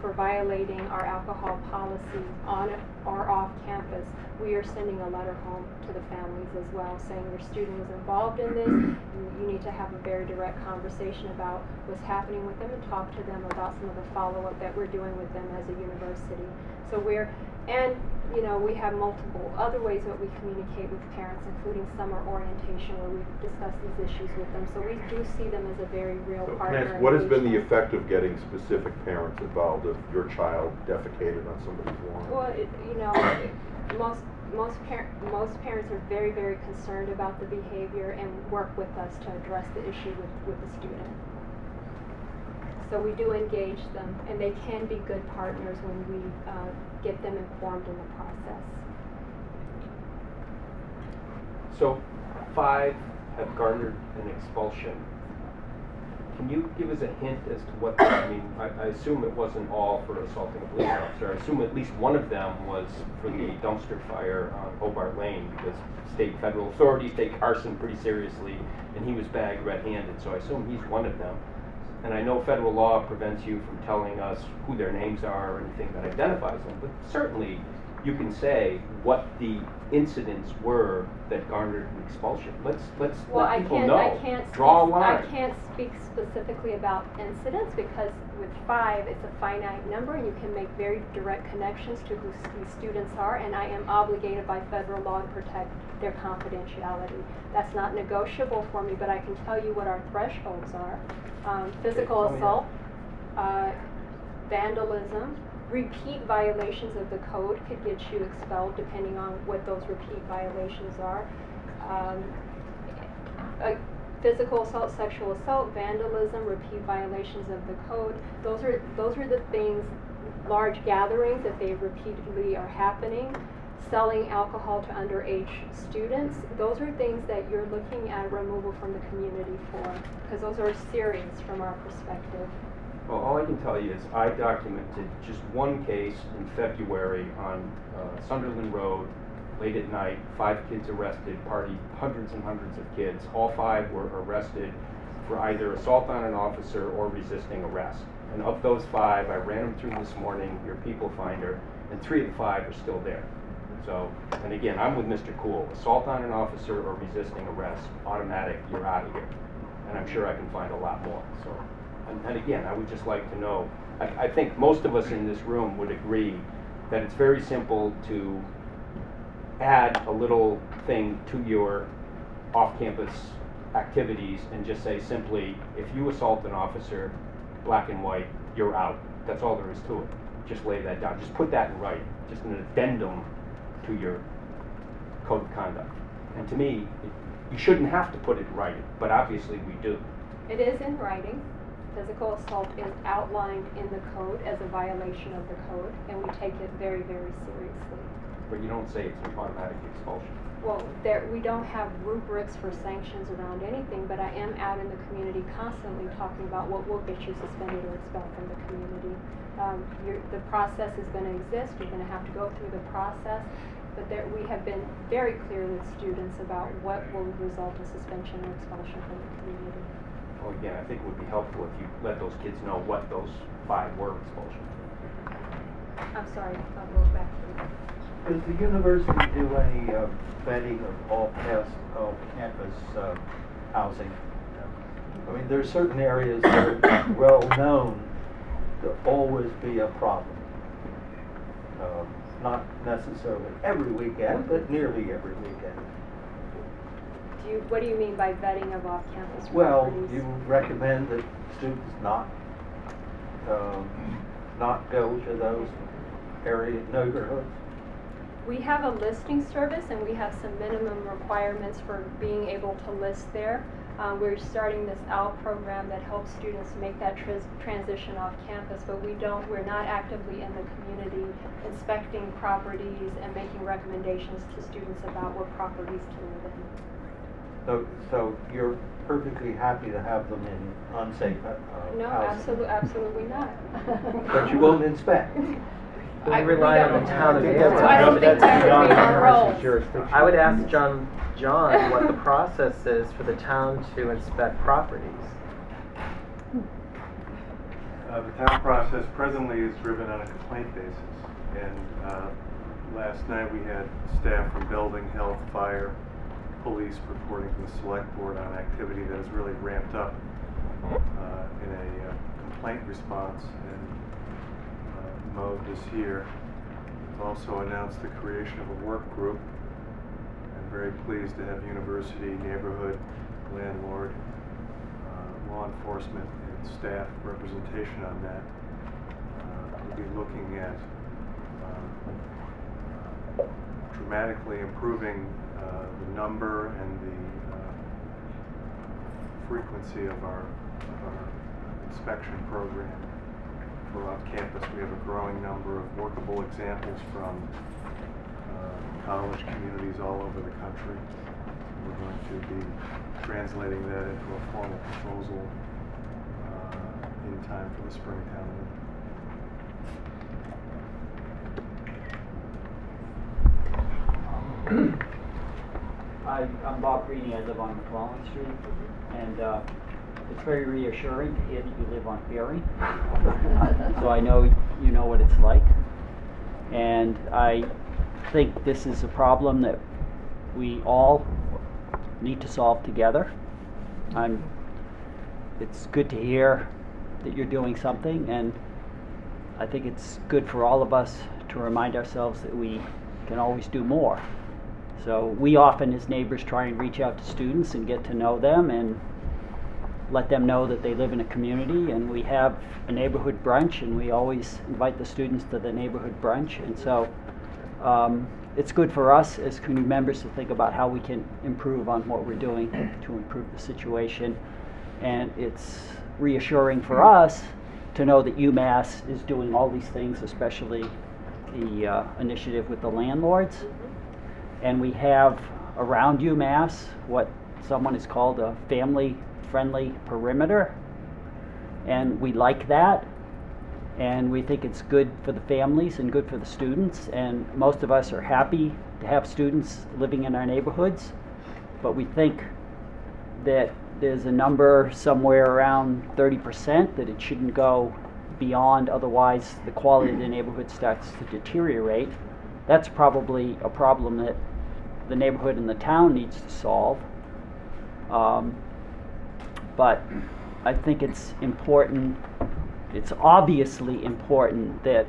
for violating our alcohol policy on or off campus, we are sending a letter home to the families as well, saying your student was involved in this. You need to have a very direct conversation about what's happening with them and talk to them about some of the follow-up that we're doing with them as a university. So we have multiple other ways that we communicate with parents, including summer orientation, where we discuss these issues with them. So we do see them as a very real partner. What has been the effect of getting specific parents involved if your child defecated on somebody's lawn? Well, most parents are very, very concerned about the behavior and work with us to address the issue with the student. So we do engage them, and they can be good partners when we get them informed in the process. So 5 have garnered an expulsion. Can you give us a hint as to what that, I assume it wasn't all for assaulting a police officer. I assume at least one of them was for the dumpster fire on Hobart Lane, because state and federal authorities take arson pretty seriously, and he was bagged red-handed, so I assume he's one of them. And I know federal law prevents you from telling us who their names are or anything that identifies them, but certainly you can say what the incidents were that garnered an expulsion? Let's Well, let people know. I can't Draw a speak, line. I can't speak specifically about incidents because with 5, it's a finite number and you can make very direct connections to who these students are, and I am obligated by federal law to protect their confidentiality. That's not negotiable for me, but I can tell you what our thresholds are. Physical tell me assault, vandalism, repeat violations of the code could get you expelled depending on what those repeat violations are. Physical assault, sexual assault, vandalism, repeat violations of the code. Those are the things, large gatherings, if they repeatedly are happening. Selling alcohol to underage students, those are things that you're looking at removal from the community for, because those are serious from our perspective. Well, all I can tell you is I documented just one case in February on Sunderland Road, late at night, 5 kids arrested, party, hundreds and hundreds of kids. All 5 were arrested for either assault on an officer or resisting arrest. And of those 5, I ran them through this morning, your people finder, and 3 of the 5 are still there. So, and again, I'm with Mr. Cool. Assault on an officer or resisting arrest, automatic, you're out of here. And I'm sure I can find a lot more. So, and again, I would just like to know, I think most of us in this room would agree that it's very simple to add a little thing to your off-campus activities and just say simply, if you assault an officer, black and white, you're out. That's all there is to it. Just lay that down. Just put that in writing. Just an addendum to your code of conduct. And to me, you shouldn't have to put it in writing, but obviously we do. It is in writing. Physical assault is outlined in the code as a violation of the code, and we take it very, very seriously. But you don't say it's an automatic expulsion. Well, we don't have rubrics for sanctions around anything, but I am out in the community constantly talking about what will get you suspended or expelled from the community. The process is going to exist. You're going to have to go through the process, but we have been very clear with students about what will result in suspension or expulsion from the community. Well, again, I think it would be helpful if you let those kids know what those 5 were expulsions. I'm sorry, I'll go back to that. Does the university do any vetting of off-campus housing? I mean, there's certain areas that are well known to always be a problem. Not necessarily every weekend, but nearly every weekend. What do you mean by vetting of off-campus Well, properties? you recommend that students not go to those area neighborhoods? We have a listing service and we have some minimum requirements for being able to list there. We're starting this OWL program that helps students make that transition off campus, but we're not actively in the community inspecting properties and making recommendations to students about what properties to live in. So you're perfectly happy to have them in unsafe No, housing? absolutely not. But you won't inspect? We rely on the town of Amherst. I don't think that would be our role. I would ask John what the process is for the town to inspect properties. The town process presently is driven on a complaint basis, and last night we had staff from building, health, fire, police reporting to the select board on activity that has really ramped up in a complaint response and mode this year. We've also announced the creation of a work group. I'm very pleased to have university, neighborhood, landlord, law enforcement, and staff representation on that. We'll be looking at dramatically improving the number and the frequency of our inspection program for off-campus. We have a growing number of workable examples from college communities all over the country. We're going to be translating that into a formal proposal in time for the Springtown meeting. I'm Bob Greeny. I live on McClellan Street, and it's very reassuring to hear that you live on Ferry. So I know you know what it's like, and I think this is a problem that we all need to solve together. It's good to hear that you're doing something, and I think it's good for all of us to remind ourselves that we can always do more. So we often as neighbors try and reach out to students and get to know them and let them know that they live in a community, and we have a neighborhood brunch, and we always invite the students to the neighborhood brunch. And so it's good for us as community members to think about how we can improve on what we're doing to improve the situation. And it's reassuring for us to know that UMass is doing all these things, especially the initiative with the landlords. And we have around UMass what someone has called a family-friendly perimeter. And we like that. And we think it's good for the families and good for the students. And most of us are happy to have students living in our neighborhoods. But we think that there's a number somewhere around 30% that it shouldn't go beyond, otherwise the quality of the neighborhood starts to deteriorate. That's probably a problem that the neighborhood and the town needs to solve. But I think it's important, it's obviously important that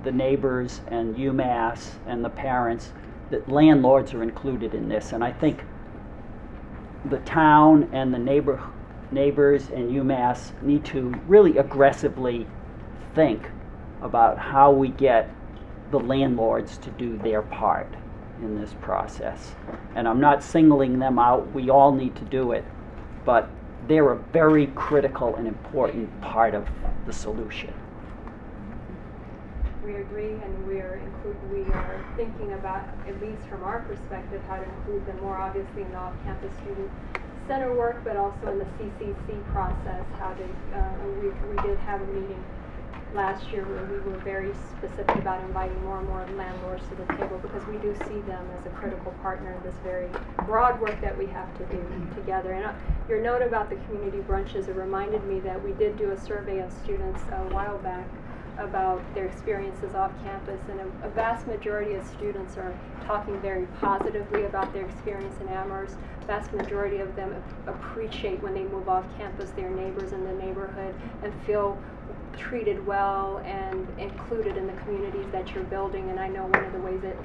the neighbors and UMass and the parents, that landlords are included in this. And I think the town and the neighbors and UMass need to really aggressively think about how we get the landlords to do their part in this process. And I'm not singling them out, we all need to do it, but they're a very critical and important part of the solution. We agree, and we are thinking about, at least from our perspective, how to include them more obviously in the off-campus student center work, but also in the CCC process. How to we did have a meeting last year where we were very specific about inviting more and more landlords to the table, because we do see them as a critical partner in this very broad work that we have to do together. And your note about the community brunches, it reminded me that we did do a survey of students a while back about their experiences off campus, and a vast majority of students are talking very positively about their experience in Amherst. Vast majority of them appreciate when they move off campus their neighbors in the neighborhood and feel treated well and included in the communities that you're building. And I know one of the ways that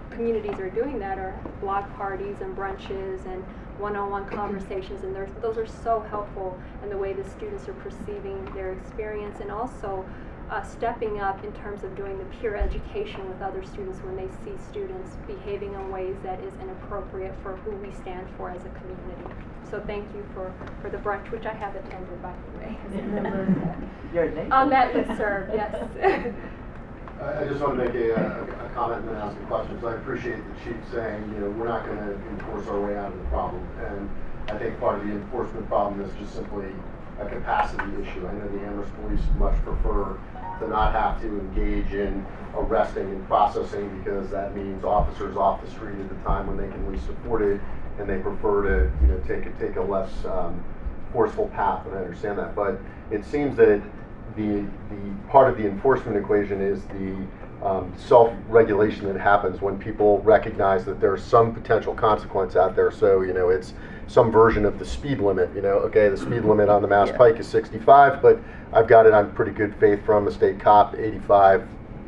communities are doing that are block parties and brunches and one-on-one conversations, and those are so helpful in the way the students are perceiving their experience, and also stepping up in terms of doing the peer education with other students when they see students behaving in ways that is inappropriate for who we stand for as a community. So thank you for the brunch, which I have attended, by the way. On that listserv, yes. I just want to make a comment and then ask a question. So I appreciate the chief saying, we're not going to enforce our way out of the problem. And I think part of the enforcement problem is just simply a capacity issue. I know the Amherst police much prefer to not have to engage in arresting and processing, because that means officers off the street at the time when they can least afford it, and they prefer to take a less forceful path, and I understand that. But it seems that the part of the enforcement equation is the self-regulation that happens when people recognize that there's some potential consequence out there. So it's some version of the speed limit. Okay, the speed limit on the Mass Pike is 65, but I've got it on pretty good faith from a state cop, 85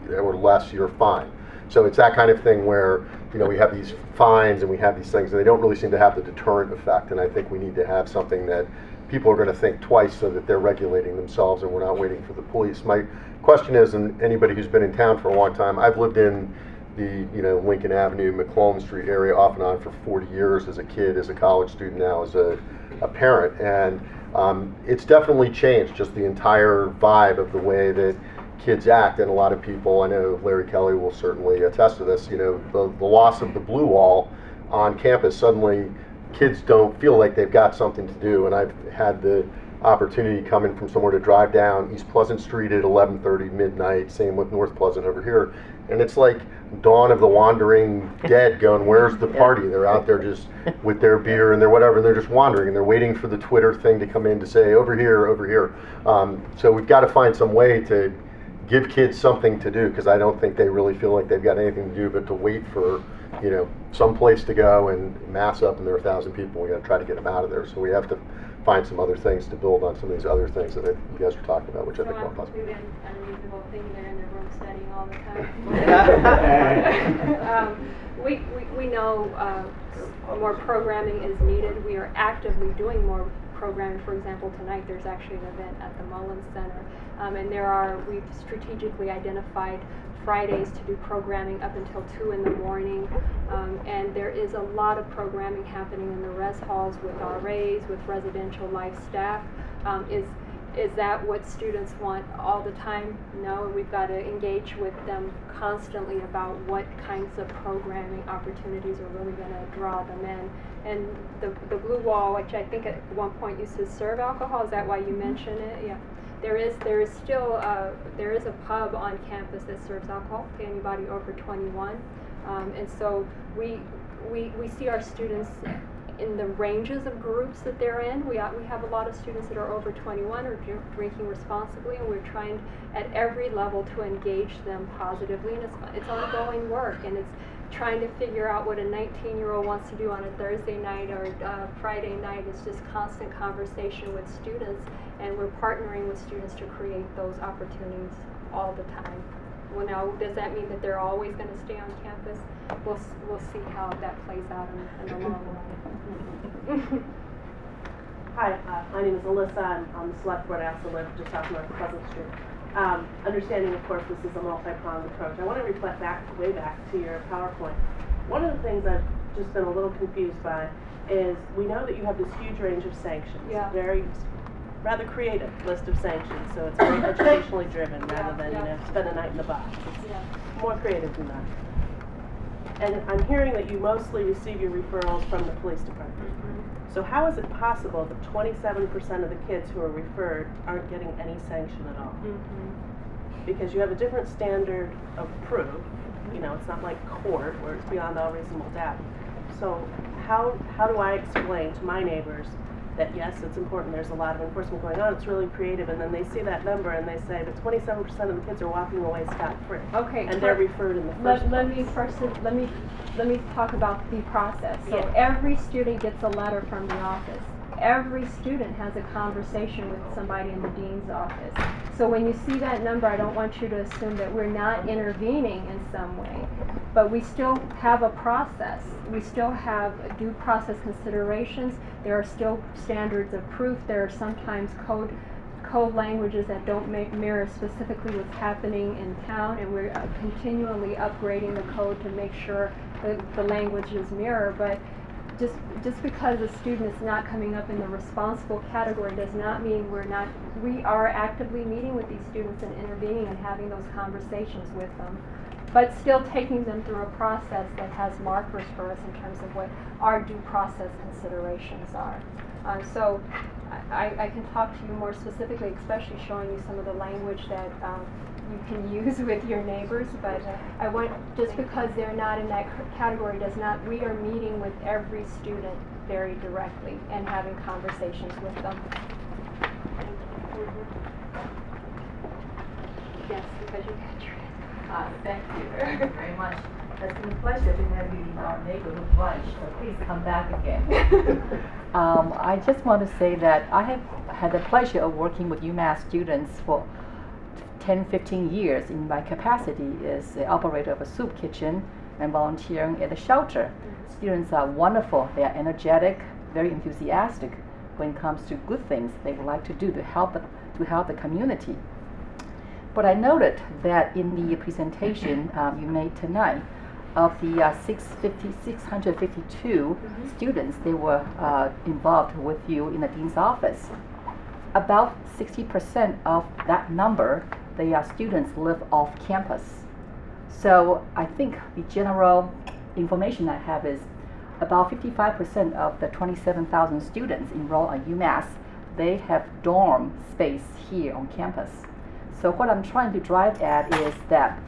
or less, you're fine. So it's that kind of thing where we have these fines and we have these things, and they don't really seem to have the deterrent effect. And I think we need to have something that people are going to think twice, so that they're regulating themselves and we're not waiting for the police. My question is, and anybody who's been in town for a long time, I've lived in the Lincoln Avenue, McClellan Street area off and on for 40 years as a kid, as a college student, now as a parent, and it's definitely changed, just the entire vibe of the way that kids act. And a lot of people, I know Larry Kelly will certainly attest to this, the loss of the blue wall on campus, suddenly kids don't feel like they've got something to do. And I've had the opportunity coming from somewhere to drive down East Pleasant Street at 11:30 midnight, same with North Pleasant over here, and it's like Dawn of the Wandering Dead going, where's the party? They're out there just with their beer and their whatever, and they're just wandering, and they're waiting for the Twitter thing to come in to say over here, over here. So we've got to find some way to give kids something to do, because I don't think they really feel like they've got anything to do but to wait for, you know, some place to go and mass up and there are 1,000 people. We're going to try to get them out of there. So we have to find some other things to build on some of these other things that you guys were talking about, which I think are possible. Unreasonable thing, they're in their room studying all the time. We know more programming is needed. We are actively doing more programming. For example, tonight there's actually an event at the Mullins Center, and we've strategically identified Fridays to do programming up until 2 in the morning, and there is a lot of programming happening in the res halls with RAs, with residential life staff. Is that what students want all the time? No, and we've got to engage with them constantly about what kinds of programming opportunities are really going to draw them in. And the Blue Wall, which I think at one point used to serve alcohol, is that why you mention it? Yeah. There is still a pub on campus that serves alcohol to anybody over 21, and so we see our students in the ranges of groups that they're in. We have a lot of students that are over 21 or drinking responsibly, and we're trying at every level to engage them positively. And it's ongoing work, and it's trying to figure out what a 19-year-old wants to do on a Thursday night or Friday night. It's just constant conversation with students, and we're partnering with students to create those opportunities all the time. Well, now, does that mean that they're always going to stay on campus? We'll see how that plays out in the long run. Hi, my name is Alyssa. I'm the select board. I also live just off North Pleasant Street. Understanding, of course, this is a multi-pronged approach. I want to reflect way back to your PowerPoint. One of the things I've just been a little confused by is we know that you have this huge range of sanctions. Yeah. Very rather creative list of sanctions, so it's very educationally driven rather than spend a night in the box. It's more creative than that. And I'm hearing that you mostly receive your referrals from the police department. So how is it possible that 27% of the kids who are referred aren't getting any sanction at all? Because you have a different standard of proof. You know, it's not like court where it's beyond all reasonable doubt. So how do I explain to my neighbors that yes, it's important, there's a lot of enforcement going on, it's really creative, and then they see that number and they say that 27% of the kids are walking away scot-free. Okay. And they're referred in the first place. Let me talk about the process. So every student gets a letter from the office. Every student has a conversation with somebody in the dean's office. So when you see that number, I don't want you to assume that we're not intervening in some way, but we still have a process. We still have due process considerations. There are still standards of proof. There are sometimes code languages that don't mirror specifically what's happening in town, and we're continually upgrading the code to make sure that the languages mirror. But just because a student is not coming up in the responsible category does not mean we are actively meeting with these students and intervening and having those conversations with them, but still taking them through a process that has markers for us in terms of what our due process considerations are. So I can talk to you more specifically, especially showing you some of the language that you can use with your neighbors, but I want, just because they're not in that category does not, we are meeting with every student very directly and having conversations with them. Yes, because you got your thank you very much. It's been a pleasure to have you in our neighborhood brunch, so please come back again. I just want to say that I have had the pleasure of working with UMass students for 10-15 years in my capacity as the operator of a soup kitchen and volunteering at a shelter. Students are wonderful. They are energetic, very enthusiastic when it comes to good things they would like to do to help the community. But I noted that in the presentation you made tonight, of the 652 students they were involved with you in the dean's office, about 60% of that number, the students live off campus. So I think the general information I have is about 55% of the 27,000 students enrolled at UMass, they have dorm space here on campus. So what I'm trying to drive at is that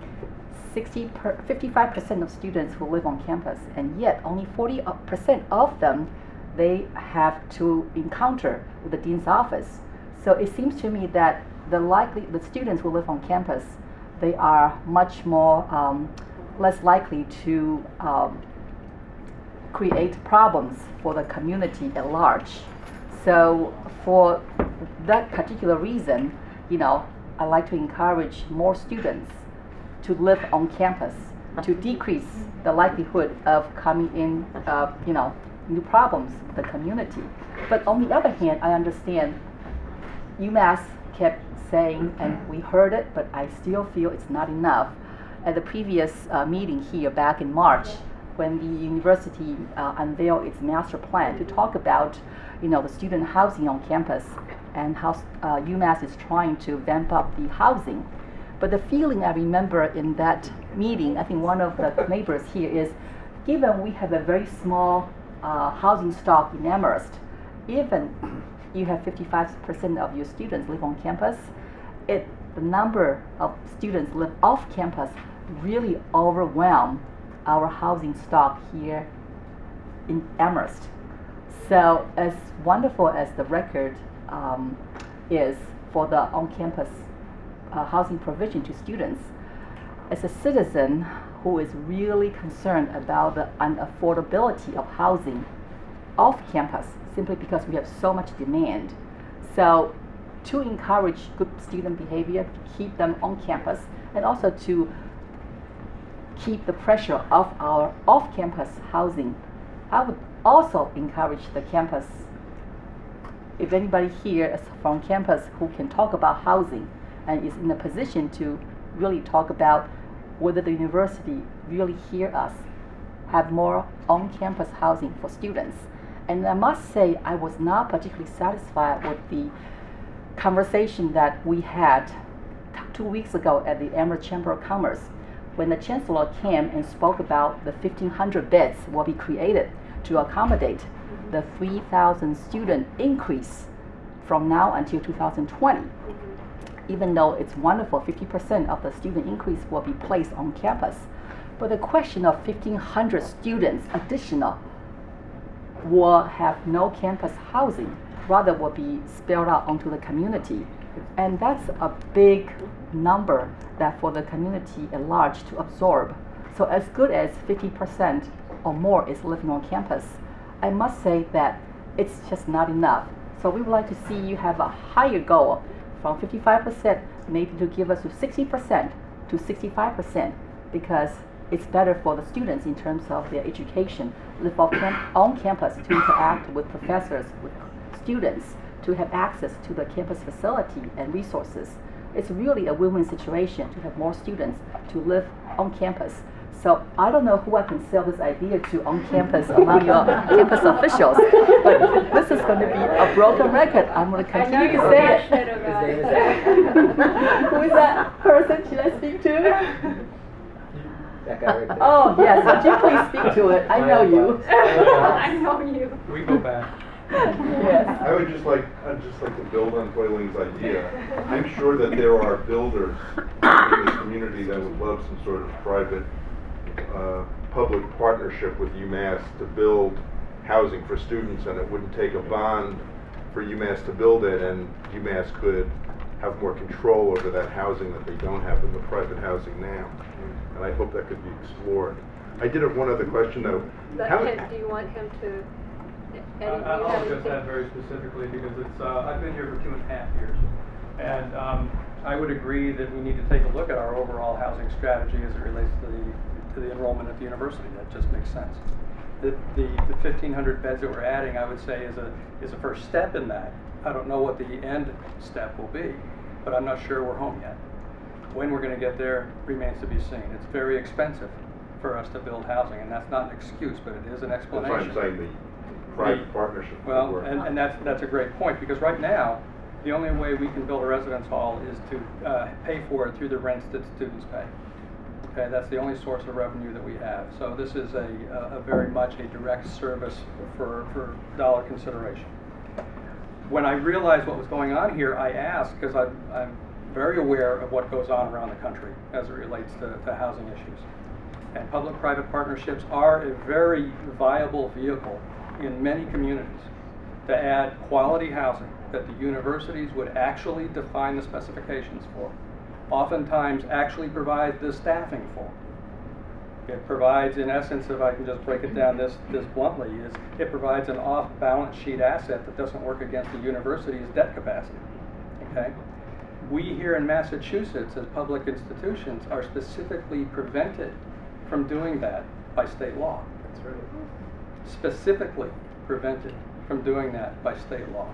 55% of students who live on campus, and yet only 40% of them they have to encounter with the dean's office. So it seems to me that the students who live on campus they are much more less likely to create problems for the community at large. So for that particular reason, you know, I like to encourage more students to live on campus to decrease the likelihood of coming in, you know, new problems with the community. But on the other hand, I understand UMass kept saying, and we heard it, but I still feel it's not enough. At the previous meeting here back in March, when the university unveiled its master plan to talk about, you know, the student housing on campus and how UMass is trying to vamp up the housing. But the feeling I remember in that meeting, I think one of the neighbors here is, given we have a very small housing stock in Amherst, even you have 55% of your students live on campus, the number of students live off campus really overwhelm our housing stock here in Amherst. So as wonderful as the record is for the on-campus housing provision to students, as a citizen who is really concerned about the unaffordability of housing off campus, simply because we have so much demand. So to encourage good student behavior, to keep them on campus, and also to keep the pressure of our off-campus housing, I would also encourage the campus, if anybody here is from campus who can talk about housing and is in a position to really talk about whether the university really hear us, have more on-campus housing for students. And I must say, I was not particularly satisfied with the conversation that we had 2 weeks ago at the Amherst Chamber of Commerce, when the Chancellor came and spoke about the 1,500 beds will be created to accommodate the 3,000 student increase from now until 2020. Even though it's wonderful, 50% of the student increase will be placed on campus. But the question of 1,500 students additional will have no campus housing, rather will be spilled out onto the community. And that's a big number that for the community at large to absorb. So as good as 50% or more is living on campus, I must say that it's just not enough. So we would like to see you have a higher goal from 55%, maybe to give us to 60% to 65%, because it's better for the students in terms of their education, live on campus to interact with professors, with students, to have access to the campus facility and resources. It's really a win-win situation to have more students to live on campus. So I don't know who I can sell this idea to on campus among your campus officials, but this is going to be a broken record. I'm going to continue to say it. Who is that person? Should I speak to? That guy right there. Oh yes, would you please speak to it? I know you. I know you. We go back. Yes. I would just like to build on Toyling's idea. I'm sure that there are builders in this community that would love some sort of private public partnership with UMass to build housing for students, and it wouldn't take a bond for UMass to build it, and UMass could have more control over that housing that they don't have in the private housing now. And I hope that could be explored. I did have one other question though. Do you want him to? I'll just add very specifically, because it's I've been here for 2.5 years, and I would agree that we need to take a look at our overall housing strategy as it relates to the enrollment at the university. That just makes sense. The 1,500 beds that we're adding, I would say, is a first step in that. I don't know what the end step will be, but I'm not sure we're home yet. When we're going to get there remains to be seen. It's very expensive for us to build housing, and that's not an excuse, but it is an explanation. That's why I'm saying the private partnership. Well, and that's a great point, because right now, the only way we can build a residence hall is to pay for it through the rents that students pay. Okay, that's the only source of revenue that we have. So this is a very much a direct service for dollar consideration. When I realized what was going on here, I asked, because I'm very aware of what goes on around the country as it relates to housing issues. And public-private partnerships are a very viable vehicle in many communities to add quality housing that the universities would actually define the specifications for, oftentimes actually provides the staffing for. It provides, in essence, if I can just break it down this bluntly, is it provides an off-balance sheet asset that doesn't work against the university's debt capacity. Okay? We here in Massachusetts, as public institutions, are specifically prevented from doing that by state law. That's right. Specifically prevented from doing that by state law.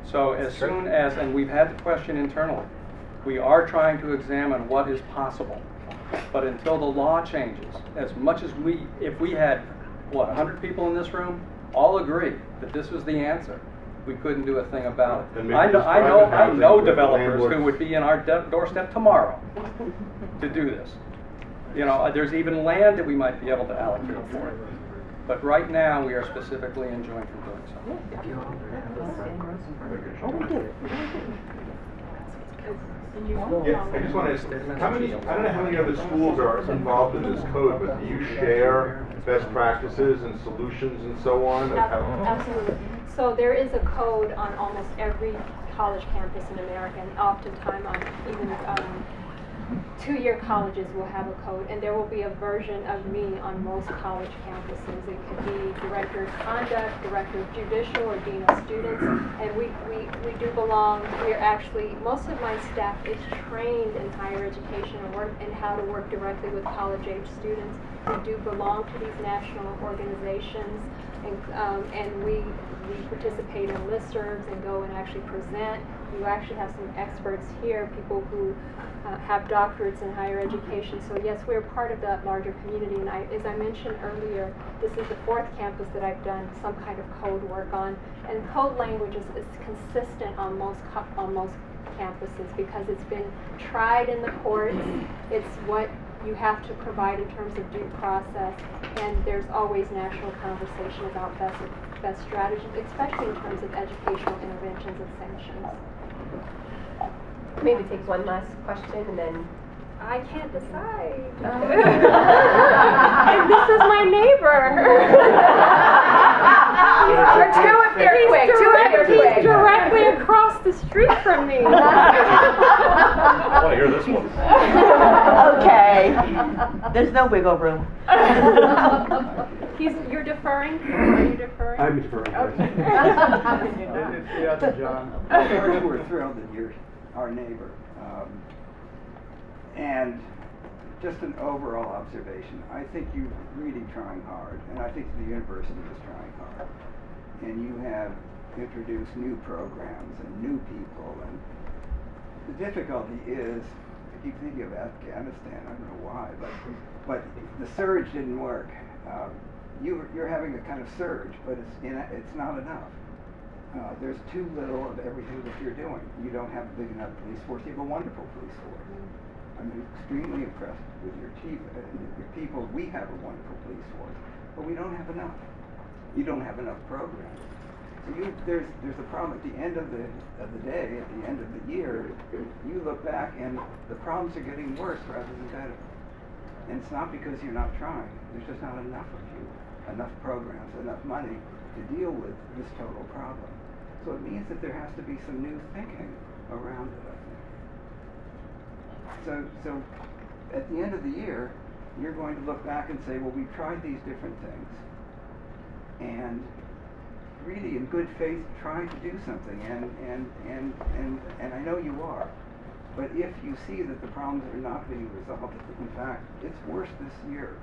So as soon as, and we've had the question internally, we are trying to examine what is possible. But until the law changes, as much as if we had, what, 100 people in this room, all agree that this was the answer, we couldn't do a thing about it. I know developers who would be in our doorstep tomorrow to do this. You know, there's even land that we might be able to allocate for it. But right now, we are specifically enjoined from doing so. Yeah, I just want to, I don't know how many other schools are involved in this code, but do you share best practices and solutions and so on? Absolutely. So there is a code on almost every college campus in America, and oftentimes on even two-year colleges will have a code, and there will be a version of me on most college campuses. It could be director of conduct, director of judicial, or dean of students, and we do belong. We are actually, most of my staff is trained in higher education and how to work directly with college-age students. We do belong to these national organizations, and we participate in listservs and go and actually present. You actually have some experts here, people who have doctorates in higher education. So yes, we're part of that larger community. And as I mentioned earlier, this is the 4th campus that I've done some kind of code work on. And code language is consistent on most campuses because it's been tried in the courts. It's what you have to provide in terms of due process. And there's always national conversation about best strategies, especially in terms of educational interventions and sanctions. Maybe take one last question and then. I can't decide. And this is my neighbor. He's directly across the street from me. I want to hear this one. Okay. There's no wiggle room. You're deferring? Are you deferring? I'm deferring. Okay. It's the other John. First, we're thrilled that you're our neighbor. And just an overall observation, I think you're really trying hard, and I think the university is trying hard. And you have introduced new programs and new people, and the difficulty is, I keep thinking of Afghanistan, I don't know why, but the surge didn't work. You're having a kind of surge, but it's not enough. There's too little of everything that you're doing. You don't have a big enough police force. You have a wonderful police force. I'm extremely impressed with your chief and your people. We have a wonderful police force, but we don't have enough. You don't have enough programs. So there's a problem at the end of the day, at the end of the year. You look back and the problems are getting worse rather than better. And it's not because you're not trying. There's just not enough of you, enough programs, enough money to deal with this total problem. So it means that there has to be some new thinking around it, I think. So at the end of the year, you're going to look back and say, well, we've tried these different things, and really in good faith try to do something, and I know you are. But if you see that the problems are not being resolved, in fact, it's worse this year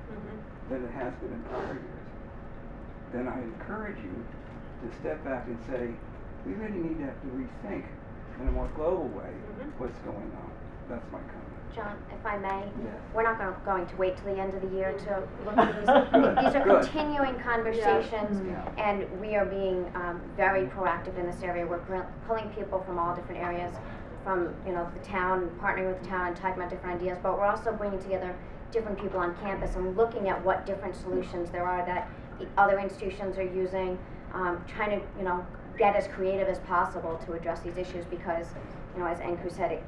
than it has been in prior years, then I encourage you to step back and say, we really need to have to rethink in a more global way what's going on. That's my comment. John, if I may, we're not going to wait till the end of the year to look at these. These are continuing conversations, and we are being very proactive in this area. We're pulling people from all different areas, from the town, partnering with the town and talking about different ideas, but we're also bringing together different people on campus and looking at what different solutions there are that other institutions are using, trying to get as creative as possible to address these issues, because as Enku said,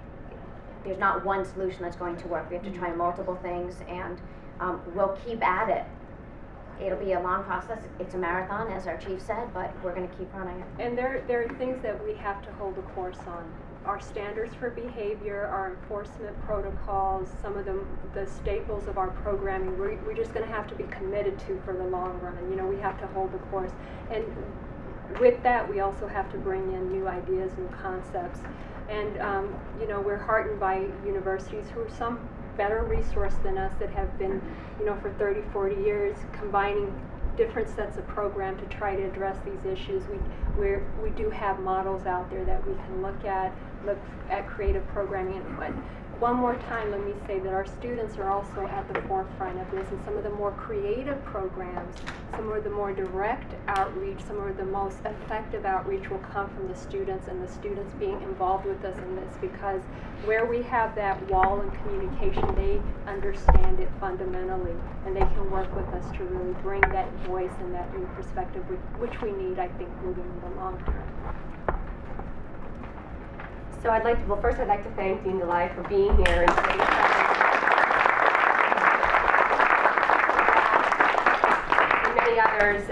there's not one solution that's going to work. We have to try multiple things, and we'll keep at it. It'll be a long process. It's a marathon, as our chief said, but we're going to keep running it. And there are things that we have to hold a course on. our standards for behavior, our enforcement protocols, some of the staples of our programming, we're just going to have to be committed to for the long run. You know, we have to hold the course. And with that, we also have to bring in new ideas, new concepts. And, you know, we're heartened by universities who are some better resourced than us that have been, you know, for 30, 40 years combining different sets of program to try to address these issues. We do have models out there that we can look at creative programming. And one more time, let me say that our students are also at the forefront of this, and some of the more creative programs, some of the more direct outreach, some of the most effective outreach will come from the students, and the students being involved with us in this, because where we have that wall in communication, they understand it fundamentally, and they can work with us to really bring that voice and that new perspective, which we need, I think, moving in the long term. So first I'd like to thank Dean Delay for being here and today's presence. And many others,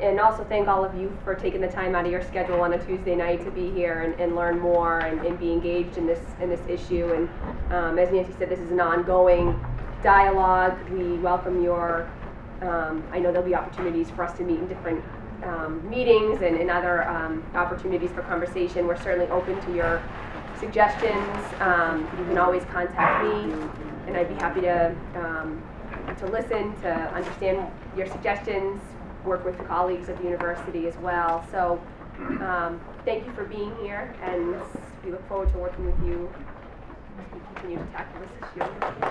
and also thank all of you for taking the time out of your schedule on a Tuesday night to be here and learn more and be engaged in this issue. And as Nancy said, this is an ongoing dialogue. We welcome your, I know there'll be opportunities for us to meet in different meetings and other opportunities for conversation. We're certainly open to your suggestions. You can always contact me, and I'd be happy to listen, to understand your suggestions, work with colleagues at the university as well. So thank you for being here, and we look forward to working with you as we continue to tackle this issue.